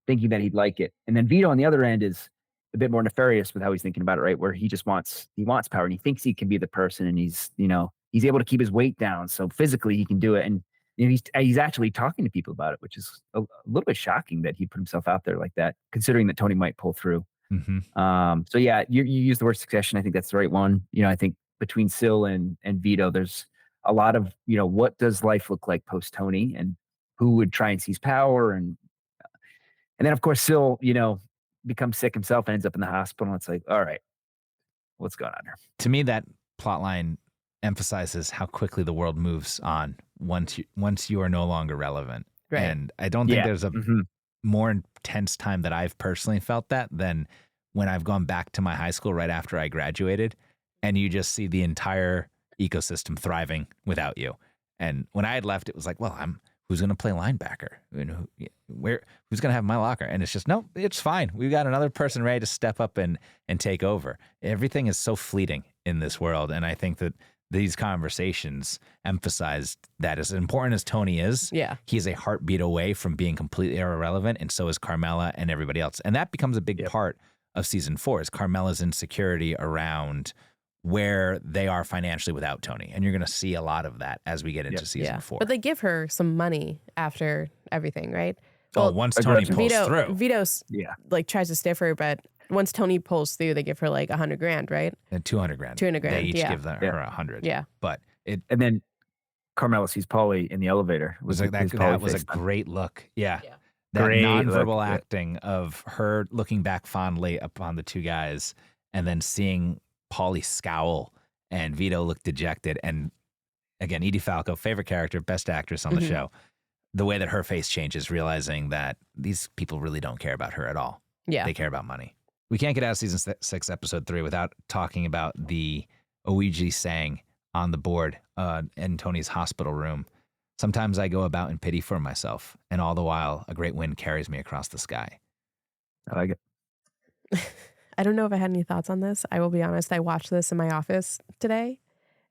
thinking that he'd like it. And then Vito on the other end is a bit more nefarious with how he's thinking about it, right? Where he wants power and he thinks he can be the person, and he's able to keep his weight down. So physically he can do it. And he's actually talking to people about it, which is a little bit shocking that he put himself out there like that, considering that Tony might pull through. Mm-hmm. So yeah, you use the word succession. I think that's the right one. I think between Syl and Vito, there's a lot of, what does life look like post Tony, and who would try and seize power, and then of course Syl, becomes sick himself and ends up in the hospital. And it's like, all right, what's going on here? To me, that plot line emphasizes how quickly the world moves on once you are no longer relevant. Right. And I don't think there's a more intense time that I've personally felt that than when I've gone back to my high school right after I graduated, and you just see the entire ecosystem thriving without you. And when I had left, it was like, well, who's going to play linebacker? Who's going to have my locker? And it's just, no, it's fine. We've got another person ready to step up and take over. Everything is so fleeting in this world. And I think that these conversations emphasized that as important as Tony is, he's a heartbeat away from being completely irrelevant. And so is Carmela and everybody else. And that becomes a big part of season 4 is Carmela's insecurity around where they are financially without Tony. And you're going to see a lot of that as we get into season 4. But they give her some money after everything, right? Well, once Tony pulls through. Vito's tries to stiff her, but once Tony pulls through, they give her like $100,000, right? And $200,000. 200,000. They each give her $100,000. Yeah. But and then Carmela sees Paulie in the elevator. That was a great look. Yeah. That Great nonverbal look, acting of her looking back fondly upon the two guys and then seeing Paulie scowl and Vito look dejected. And again, Edie Falco, favorite character, best actress on the show. The way that her face changes, realizing that these people really don't care about her at all. Yeah. They care about money. We can't get out of season 6, episode 3 without talking about the Ouija saying, on the board in Tony's hospital room. Sometimes I go about in pity for myself, and all the while, a great wind carries me across the sky. I like it. I don't know if I had any thoughts on this. I will be honest. I watched this in my office today,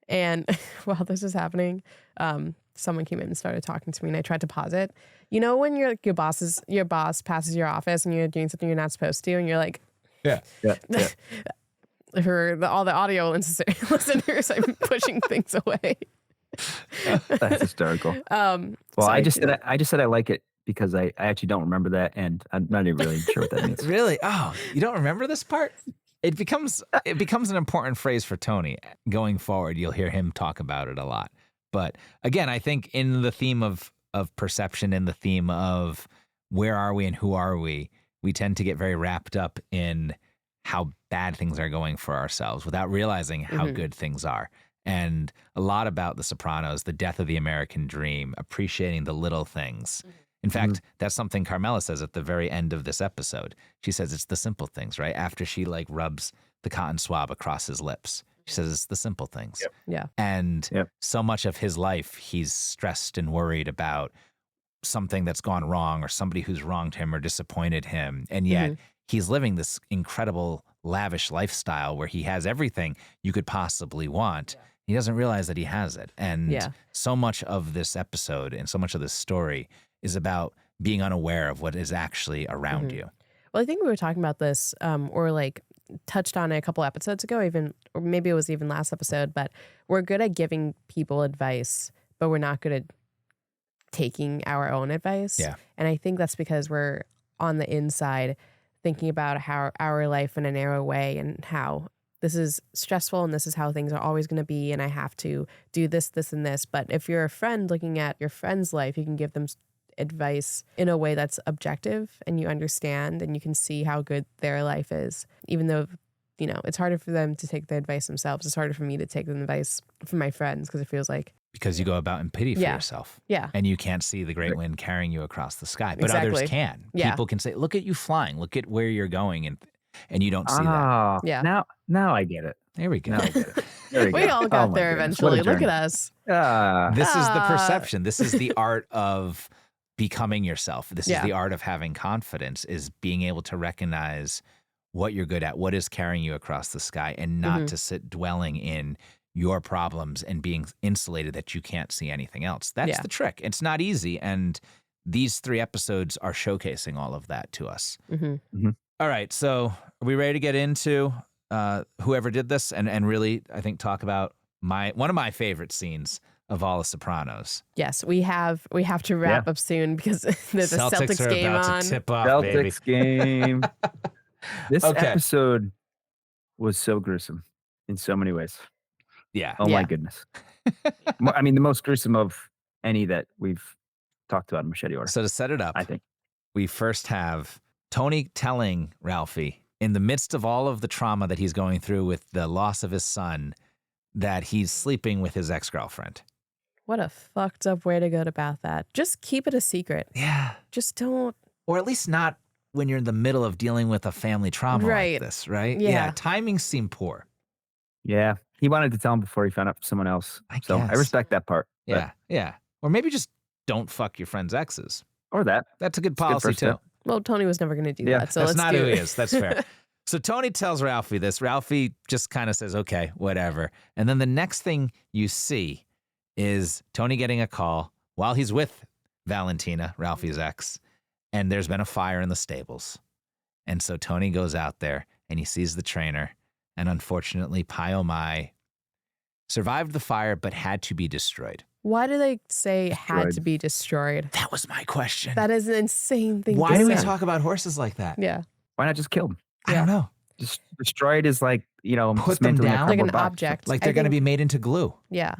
and while this was happening, someone came in and started talking to me, and I tried to pause it. You know when your boss passes your office and you're doing something you're not supposed to, and you're like, Yeah. for all the audio listeners, I'm pushing things away. That's hysterical. Well, I just said I like it because I actually don't remember that, and I'm not even really sure what that means. Really? Oh, you don't remember this part? It becomes an important phrase for Tony. Going forward, you'll hear him talk about it a lot. But again, I think in the theme of perception, in the theme of where are we and who are we tend to get very wrapped up in how bad things are going for ourselves without realizing how good things are. And a lot about The Sopranos, the death of the American dream, appreciating the little things. In fact, that's something Carmela says at the very end of this episode. She says it's the simple things, right? After she rubs the cotton swab across his lips. She says it's the simple things. Yep. Yeah. And so much of his life, he's stressed and worried about something that's gone wrong or somebody who's wronged him or disappointed him. And yet he's living this incredible, lavish lifestyle where he has everything you could possibly want. He doesn't realize that he has it. And so much of this episode and so much of this story is about being unaware of what is actually around you. Well, I think we were talking about this or touched on it a couple episodes ago, or maybe it was even last episode, but we're good at giving people advice, but we're not good at taking our own advice. Yeah. And I think that's because we're on the inside thinking about how our life in a narrow way and how this is stressful and this is how things are always going to be and I have to do this, this, and this. But if you're a friend looking at your friend's life, you can give them advice in a way that's objective and you understand and you can see how good their life is. Even though, it's harder for them to take the advice themselves. It's harder for me to take the advice from my friends because it feels like. Because you go about in pity for yourself. Yeah. And you can't see the great wind carrying you across the sky. But others can. Yeah. People can say, look at you flying. Look at where you're going. And you don't see that. Oh, Yeah. Now I get it. There we go. Now I get it. There We all got there eventually. Look at us. This is the perception. This is the art of becoming yourself. This is the art of having confidence, is being able to recognize what you're good at, what is carrying you across the sky, and not to sit dwelling in your problems and being insulated that you can't see anything else. That's the trick. It's not easy. And these 3 episodes are showcasing all of that to us. All right. So are we ready to get into whoever did this and really, I think, talk about one of my favorite scenes of all the Sopranos? Yes, we have to wrap up soon because there's a Celtics are game about on. To tip off, Celtics game. This episode was so gruesome in so many ways. Yeah. Oh my goodness. I mean, the most gruesome of any that we've talked about in Machete Order. So to set it up, I think we first have Tony telling Ralphie, in the midst of all of the trauma that he's going through with the loss of his son, that he's sleeping with his ex-girlfriend. What a fucked up way to go about that. Just keep it a secret. Yeah. Just don't. Or at least not when you're in the middle of dealing with a family trauma like this, right? Yeah. Timing seemed poor. Yeah. He wanted to tell him before he found out from someone else. I respect that part. Yeah. Yeah. Or maybe just don't fuck your friend's exes. Or that. That's a good policy too. Well, Tony was never going to do that. So that's not who he it. is. That's fair. So Tony tells Ralphie this. Ralphie just kind of says, okay, whatever. And then the next thing you see is Tony getting a call while he's with Valentina, Ralphie's ex, and there's been a fire in the stables. And so Tony goes out there and he sees the trainer, and unfortunately, Pio Mai survived the fire but had to be destroyed. Why do they say had to be destroyed? That was my question. That is an insane thing Why to do we say. talk about horses like that? Yeah. Why not just kill them? I don't know. Just destroyed is like, put them down like an object. Like they're going to be made into glue. Yeah.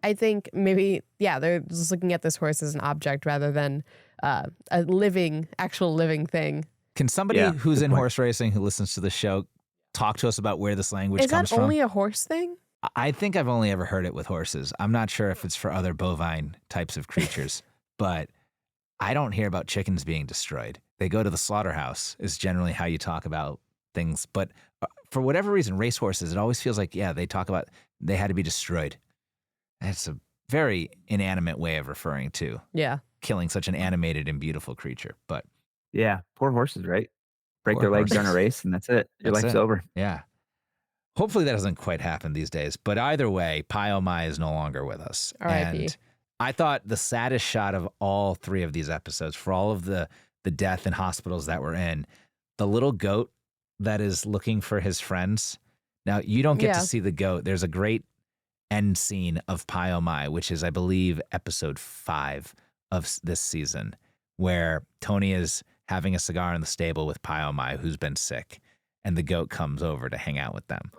I think maybe, they're just looking at this horse as an object rather than a actual living thing. Can somebody who's in horse racing who listens to the show talk to us about where this language comes from? Is that only a horse thing? I think I've only ever heard it with horses. I'm not sure if it's for other bovine types of creatures, but I don't hear about chickens being destroyed. They go to the slaughterhouse is generally how you talk about things. But for whatever reason, racehorses, it always feels like, they talk about they had to be destroyed. It's a very inanimate way of referring to Yeah. killing such an animated and beautiful creature. But Yeah, poor horses, right? Break Poor their legs during a horses. race, and that's it. Your That's life's it. over. yeah. Hopefully that doesn't quite happen these days. But either way, Pai Oh Mai is no longer with us. R.I.P.. And I thought the saddest shot of all 3 of these episodes, for all of the death and hospitals that we're in, the little goat that is looking for his friends. Now, you don't get Yeah. to see the goat. There's a great end scene of Pai Oh Mai, which is, I believe, episode 5 of this season, where Tony is having a cigar in the stable with Pai Oh Mai, who's been sick, and the goat comes over to hang out with them.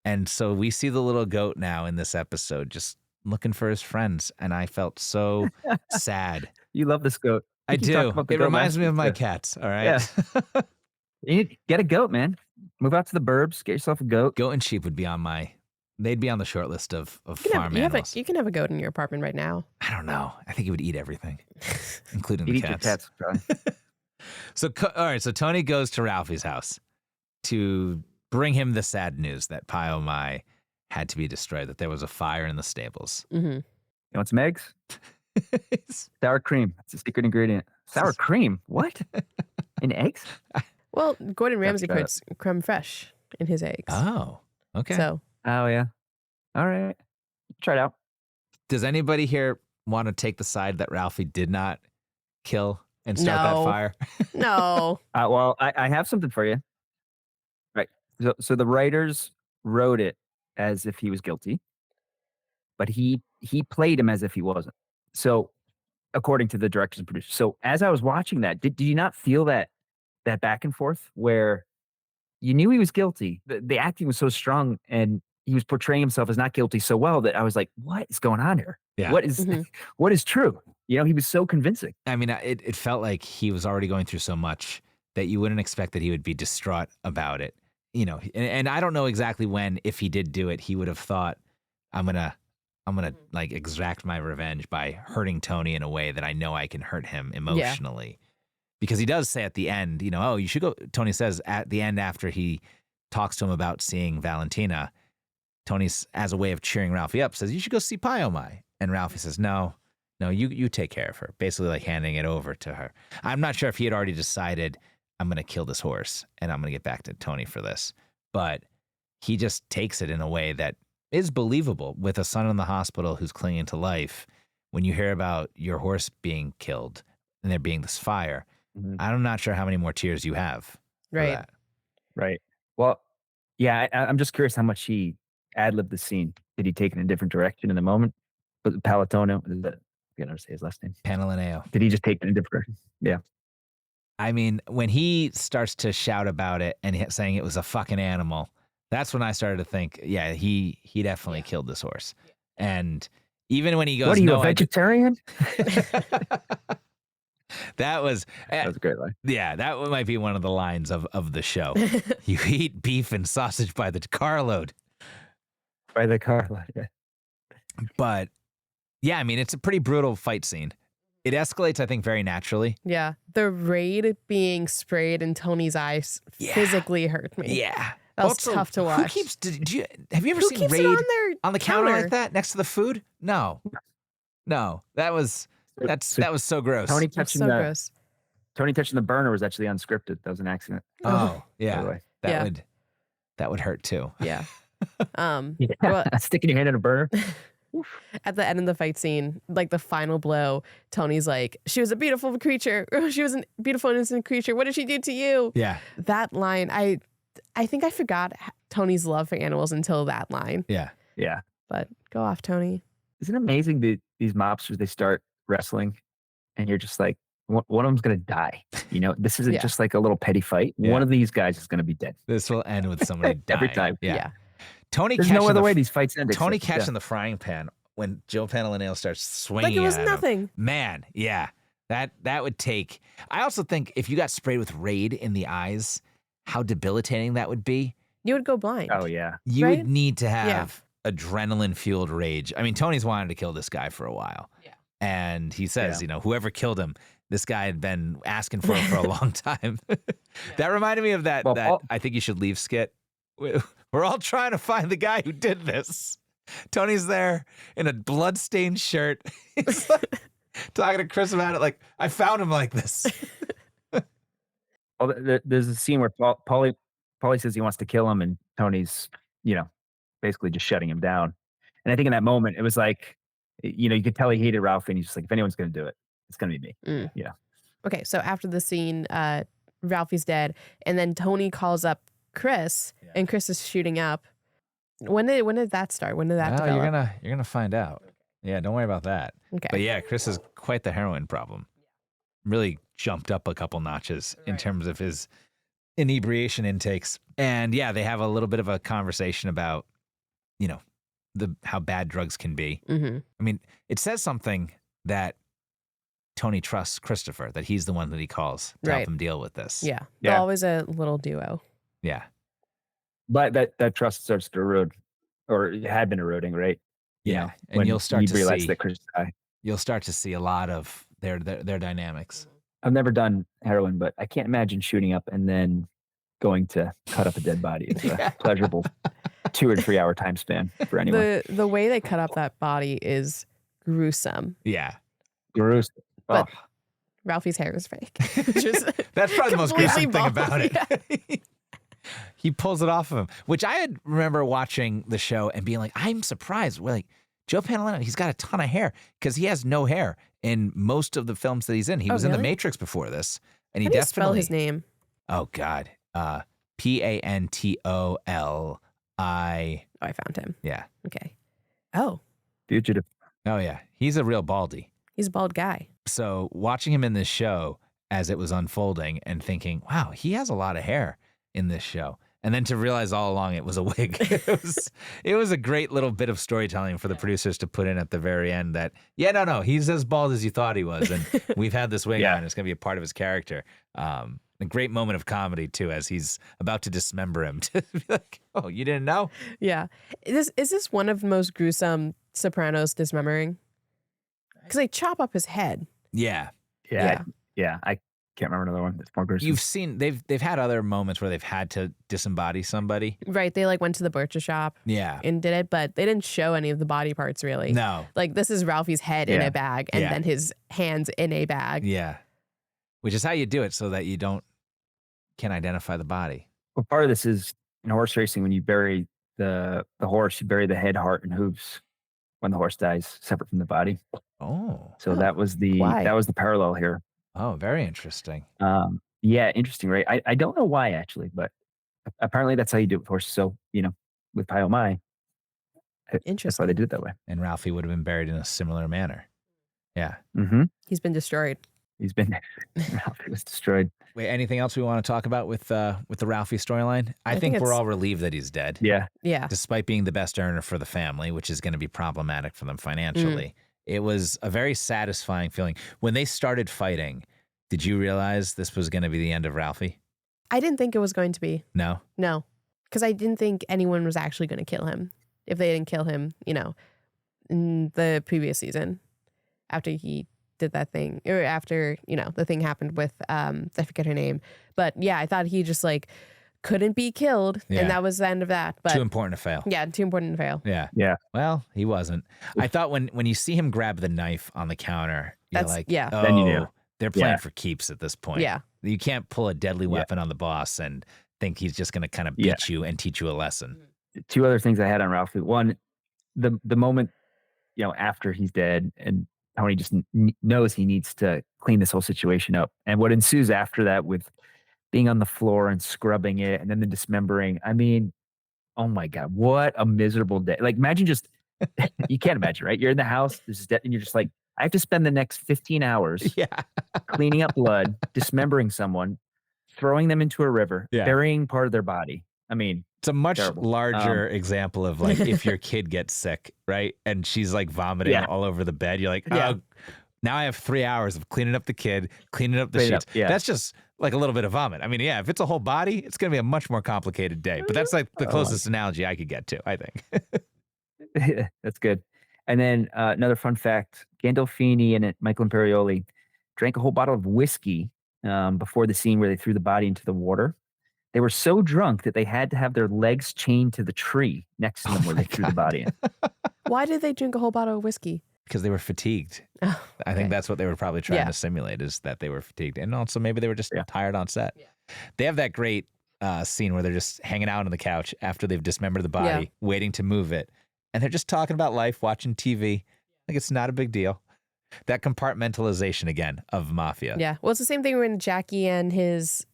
And so we see the little goat now in this episode just looking for his friends, and I felt so sad. You love this goat. I You talked do. about the It goat reminds last me of week, my too. cats, all right? Yeah. You need to get a goat, man. Move out to the burbs, get yourself a goat. Goat and sheep would be they'd be on the short list of farm You animals. can have a goat in your apartment right now. I don't know. I think it would eat everything, including You the eat your cats. pets, probably. So, all right. So Tony goes to Ralphie's house to bring him the sad news that Pai Oh Mai had to be destroyed, that there was a fire in the stables. Mm-hmm. You want some eggs? Sour cream. That's a secret ingredient. Sour cream? What? In eggs? Well, Gordon Ramsay try that. puts creme fraiche in his eggs. Oh, okay. So Oh, yeah. All right. Try it out. Does anybody here want to take the side that Ralphie did not kill and start that No. fire? no. Well, I have something for you. Right. So the writers wrote it as if he was guilty, but he played him as if he wasn't. So, according to the directors and producers. So, as I was watching that, did you not feel that back and forth where you knew he was guilty? The acting was so strong, and he was portraying himself as not guilty so well that I was like, "What is going on here? Yeah. What is Mhm. what is true?" You know, he was so convincing. I mean, it felt like he was already going through so much that you wouldn't expect that he would be distraught about it. You know, and I don't know exactly when, if he did do it, he would have thought, I'm gonna like exact my revenge by hurting Tony in a way that I know I can hurt him emotionally. Because he does say at the end, you know, oh, you should go. Tony says at the end, after he talks to him about seeing Valentina, Tony's, as a way of cheering Ralphie up, says, you should go see Pai Oh Mai. And Ralphie says, no, you take care of her. Basically like handing it over to her. I'm not sure if he had already decided, I'm going to kill this horse and I'm going to get back to Tony for this. But he just takes it in a way that is believable with a son in the hospital who's clinging to life. When you hear about your horse being killed and there being this fire, Mhm. I'm not sure how many more tears you have. for Right. that. Right. Well, yeah, I'm just curious how much he ad-libbed the scene. Did he take it in a different direction in the moment? But Palatono, I can't ever say his last name. Panalineo. Did he just take it in a different direction? Yeah. I mean, when he starts to shout about it and saying it was a fucking animal, that's when I started to think, yeah, he definitely killed this horse. And even when he goes, What are you, no, a vegetarian? that was, That was a great line. yeah, that might be one of the lines of the show. You eat beef and sausage by the carload. By the car. Yeah. But yeah, I mean, it's a pretty brutal fight scene. It escalates, I think, very naturally. Yeah. The raid being sprayed in Tony's eyes Yeah. physically hurt me. Yeah. That was Also, tough to Who watch. keeps, have you ever Who seen keeps Raid it on their on the counter like that next to the food? No. That was so gross. Tony That's touching so the gross. Tony touching the burner was actually unscripted. That was an accident. Oh, By the yeah. way. That would hurt too. Yeah. Yeah. Well, Sticking your hand in a burner. at the end of the fight scene, like the final blow, Tony's like, she was a beautiful creature. She was a beautiful, innocent creature. What did she do to you? Yeah. That line, I think I forgot Tony's love for animals until that line. Yeah. Yeah. But go off, Tony. Isn't it amazing that these mobsters, they start wrestling and you're just like, one of them's going to die. You know, this isn't Yeah. just like a little petty fight. Yeah. One of these guys is going to be dead. This will end with somebody dying. Every time. Yeah. Tony There's catching no other the, way these fights end. Tony except- catching the frying pan when Joe Panalineo starts swinging Like it was at him. nothing. Man, yeah. That would take. I also think if you got sprayed with Raid in the eyes, how debilitating that would be. You would go blind. Oh, yeah. You Right? would need to have adrenaline fueled rage. I mean, Tony's wanted to kill this guy for a while. Yeah. And he says, Yeah. you know, whoever killed him, this guy had been asking for it for a long time. That reminded me of that Well, Paul- I think you should leave skit. We're all trying to find the guy who did this. Tony's there in a bloodstained shirt. He's like, talking to Chris about it. Like, I found him like this. Well, there's a scene where Paulie says he wants to kill him, and Tony's, basically just shutting him down. And I think in that moment, it was like, you could tell he hated Ralphie, and he's just like, if anyone's going to do it, it's going to be me. Yeah. Okay, so after the scene, Ralphie's dead, and then Tony calls up Chris, and Chris is shooting up. When did that start? When did that develop? You're gonna find out. Yeah, don't worry about that. Okay. But yeah, Chris has quite the heroin problem. Really jumped up a couple notches in terms of his inebriation intakes. And yeah, they have a little bit of a conversation about, how bad drugs can be. Mm-hmm. I mean, it says something that Tony trusts Christopher, that he's the one that he calls to help him deal with this. Yeah. They're always a little duo. Yeah. But that trust starts to erode, or it had been eroding, right? Yeah. And you'll start to realize see that Chris died. You'll start to see a lot of their dynamics. I've never done heroin, but I can't imagine shooting up and then going to cut up a dead body. It's a pleasurable 2 or 3 hour time span for anyone. The way they cut up that body is gruesome. Yeah. Gruesome. But Ralphie's hair is fake. That's probably the most gruesome thing bald. about it. He pulls it off of him, which I had remember watching the show and being like, I'm surprised. We're like, Joe Pantoliano, he's got a ton of hair because he has no hair in most of the films that he's in. He was in The Matrix before this, and he How do you definitely spell his name. Oh God, Pantoli. Oh, I found him. Yeah. Okay. Oh, Fugitive. Oh yeah, he's a real baldy. he's a bald guy. So watching him in this show as it was unfolding and thinking, wow, he has a lot of hair in this show. And then to realize all along it was a wig. It was a great little bit of storytelling for the producers to put in at the very end that, he's as bald as you thought he was. And we've had this wig on. It's going to be a part of his character. A great moment of comedy, too, as he's about to dismember him. To be like, oh, you didn't know? Yeah. Is this one of the most gruesome Sopranos dismembering? Because they chop up his head. Yeah. I can't remember another one that's more gruesome. You've seen they've had other moments where they've had to disembody somebody. Right. They went to the butcher shop. Yeah. And did it, but they didn't show any of the body parts really. No. Like this is Ralphie's head in a bag and then his hands in a bag. Yeah. Which is how you do it so that you can't identify the body. Well, part of this is in horse racing, when you bury the horse, you bury the head, heart, and hooves when the horse dies, separate from the body. Oh. So that was the parallel here. Oh, very interesting. Yeah, interesting, right? I don't know why actually, but apparently that's how you do it with horses. So, with Pai Mai, that's why they did it that way. And Ralphie would have been buried in a similar manner. Yeah. Mm-hmm. He's been destroyed. Ralphie was destroyed. Wait, anything else we want to talk about with the Ralphie storyline? I think we're all relieved that he's dead. Yeah. Yeah. Despite being the best earner for the family, which is going to be problematic for them financially. It was a very satisfying feeling. When they started fighting, did you realize this was going to be the end of Ralphie? I didn't think it was going to be. No? No. Because I didn't think anyone was actually going to kill him. If they didn't kill him, in the previous season, after he did that thing, or after, the thing happened with, I forget her name. But yeah, I thought he just couldn't be killed. Yeah. And that was the end of that. But Too important to fail. Yeah, too important to fail. Yeah. Yeah. Well, he wasn't. I thought when you see him grab the knife on the counter, you're like, oh, then you knew. They're playing for keeps at this point. Yeah. You can't pull a deadly weapon on the boss and think he's just going to kind of beat you and teach you a lesson. Two other things I had on Ralphie. One, the moment, after he's dead and Tony just knows he needs to clean this whole situation up. And what ensues after that with being on the floor and scrubbing it and then the dismembering. I mean, oh my God, what a miserable day. Like imagine you can't imagine, right? You're in the house, this is dead, and you're just like, I have to spend the next 15 hours cleaning up blood, dismembering someone, throwing them into a river, burying part of their body. I mean, it's a much terrible. larger example of if your kid gets sick, right? And she's vomiting all over the bed. You're like, oh, now I have 3 hours of cleaning up the kid, cleaning up the sheets. That's just a little bit of vomit. I mean, if it's a whole body, it's going to be a much more complicated day. But that's the closest analogy I could get to, I think. That's good. And then another fun fact, Gandolfini and Michael Imperioli drank a whole bottle of whiskey before the scene where they threw the body into the water. They were so drunk that they had to have their legs chained to the tree next to them where they threw the body in. Why did they drink a whole bottle of whiskey? Because they were fatigued. Oh, I think okay. that's what they were probably trying to simulate, is that they were fatigued. And also maybe they were just tired on set. Yeah. They have that great scene where they're just hanging out on the couch after they've dismembered the body, waiting to move it. And they're just talking about life, watching TV. Like, it's not a big deal. That compartmentalization again of mafia. Yeah. Well, it's the same thing when Jackie and his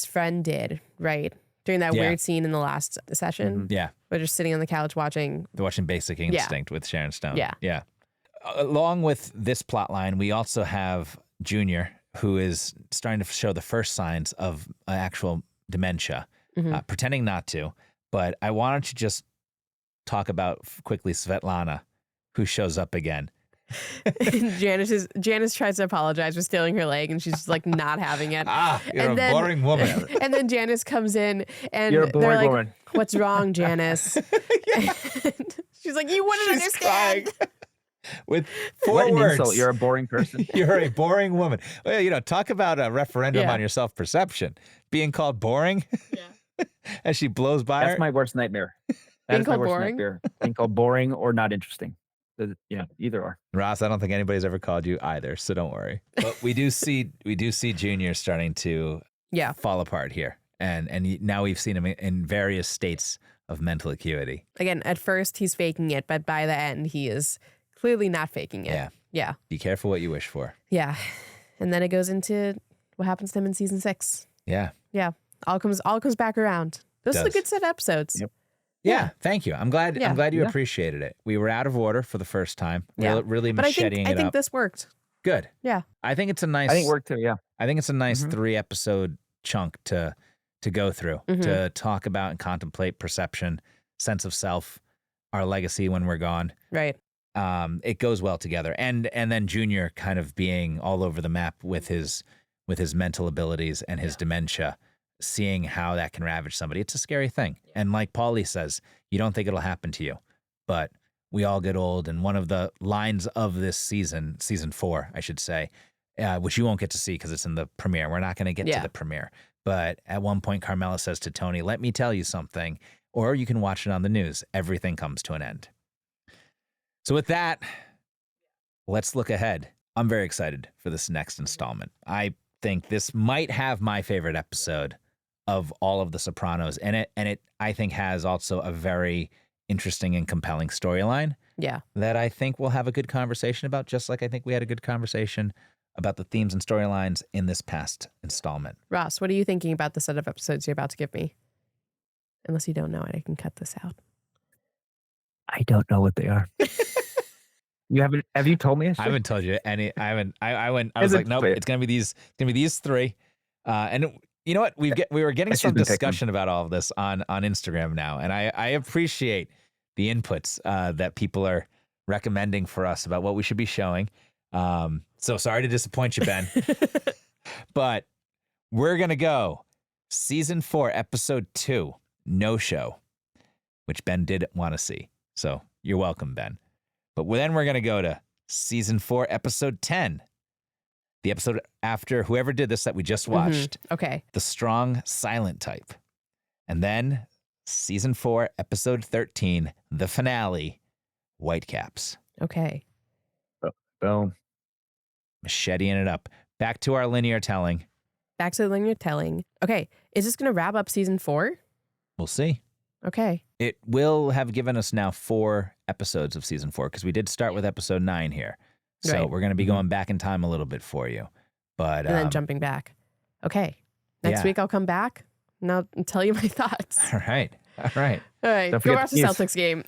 friend did, right? During that weird scene in the last session. Mm-hmm. Yeah. We're just sitting on the couch watching. They're watching Basic Instinct with Sharon Stone. Yeah. Yeah. Along with this plot line, we also have Junior, who is starting to show the first signs of actual dementia, pretending not to. But I wanted to just talk about quickly Svetlana, who shows up again. Janice tries to apologize for stealing her leg, and she's just like not having it. You're a boring woman. And then Janice comes in, and You're a boring they're like, woman. "What's wrong, Janice?" And she's like, "You wouldn't understand." With 4 What an words. insult. You're a boring person. You're a boring woman. Well, talk about a referendum on your self-perception. Being called boring as she blows by That's her. my worst nightmare. Being That is my called worst boring? nightmare. Being called boring or not interesting. Either or. Ross, I don't think anybody's ever called you either, so don't worry. But we do see Junior starting to fall apart here. And now we've seen him in various states of mental acuity. Again, at first he's faking it, but by the end he is clearly not faking it. Yeah. Yeah. Be careful what you wish for. Yeah. And then it goes into what happens to him in season 6. Yeah. Yeah. All comes back around. Those are the good set episodes. Yep. Yeah, thank you. I'm glad you Yeah. appreciated it. We were out of order for the first time. Yeah. Really But macheting I it think up. this worked. Good. Yeah. I think it's a nice I think it worked too, yeah. I think it's a nice 3-episode chunk to go through, to talk about and contemplate perception, sense of self, our legacy when we're gone. Right. It goes well together. And then Junior kind of being all over the map with his mental abilities and his dementia, seeing how that can ravage somebody. It's a scary thing. And like Paulie says, you don't think it'll happen to you, but we all get old. And one of the lines of this season 4, I should say, which you won't get to see because it's in the premiere. We're not going to get to the premiere. But at one point, Carmela says to Tony, "Let me tell you something," or you can watch it on the news. Everything comes to an end. So with that, let's look ahead. I'm very excited for this next installment. I think this might have my favorite episode of all of The Sopranos, and it I think has also a very interesting and compelling storyline. Yeah. That I think we'll have a good conversation about, just like I think we had a good conversation about the themes and storylines in this past installment. Ross, what are you thinking about the set of episodes you're about to give me? Unless you don't know it, I can cut this out. I don't know what they are. Have you told me? I haven't told you any. I was like, nope, it's gonna be these 3. And you know what? We were getting some discussion about all of this on Instagram now, and I appreciate the inputs that people are recommending for us about what we should be showing. So sorry to disappoint you, Ben, but we're gonna go season 4, episode 2, No Show, which Ben did want to see. So you're welcome, Ben. But then we're gonna go to season 4, episode 10. The episode after whoever did this that we just watched. Okay. The Strong Silent Type. And then season 4, episode 13, the finale, Whitecaps. Okay. Boom. Macheteing it up. Back to our linear telling. Back to the linear telling. Okay. Is this going to wrap up season 4? We'll see. Okay. It will have given us now 4 episodes of season 4, because we did start with episode 9 here. So we're going to be going back in time a little bit for you. But And then jumping back. Okay. Next week I'll come back and I'll tell you my thoughts. All right. All right. Don't Go forget watch the the Chiefs. Celtics game.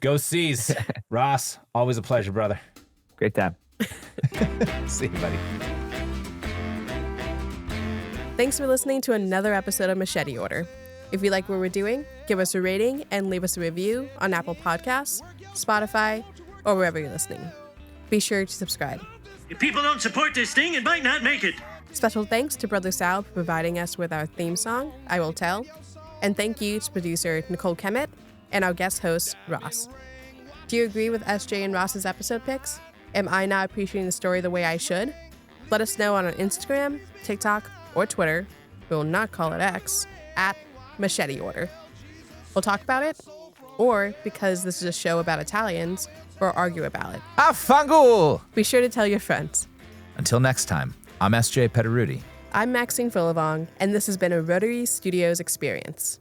Go C's. Ross, always a pleasure, brother. Great time. See you, buddy. Thanks for listening to another episode of Machete Order. If you like what we're doing, give us a rating and leave us a review on Apple Podcasts, Spotify, or wherever you're listening. Be sure to subscribe. If people don't support this thing, it might not make it. Special thanks to Brother Sal for providing us with our theme song, I Will Tell. And thank you to producer Nicole Kemet and our guest host, Ross. Do you agree with SJ and Ross's episode picks? Am I not appreciating the story the way I should? Let us know on our Instagram, TikTok, or Twitter. We will not call it X, at Machete Order. We'll talk about it, or because this is a show about Italians, or argue about it. Affangu! Be sure to tell your friends. Until next time, I'm S.J. Petteruti. I'm Maxine Philivong, and this has been a Rotary Studios experience.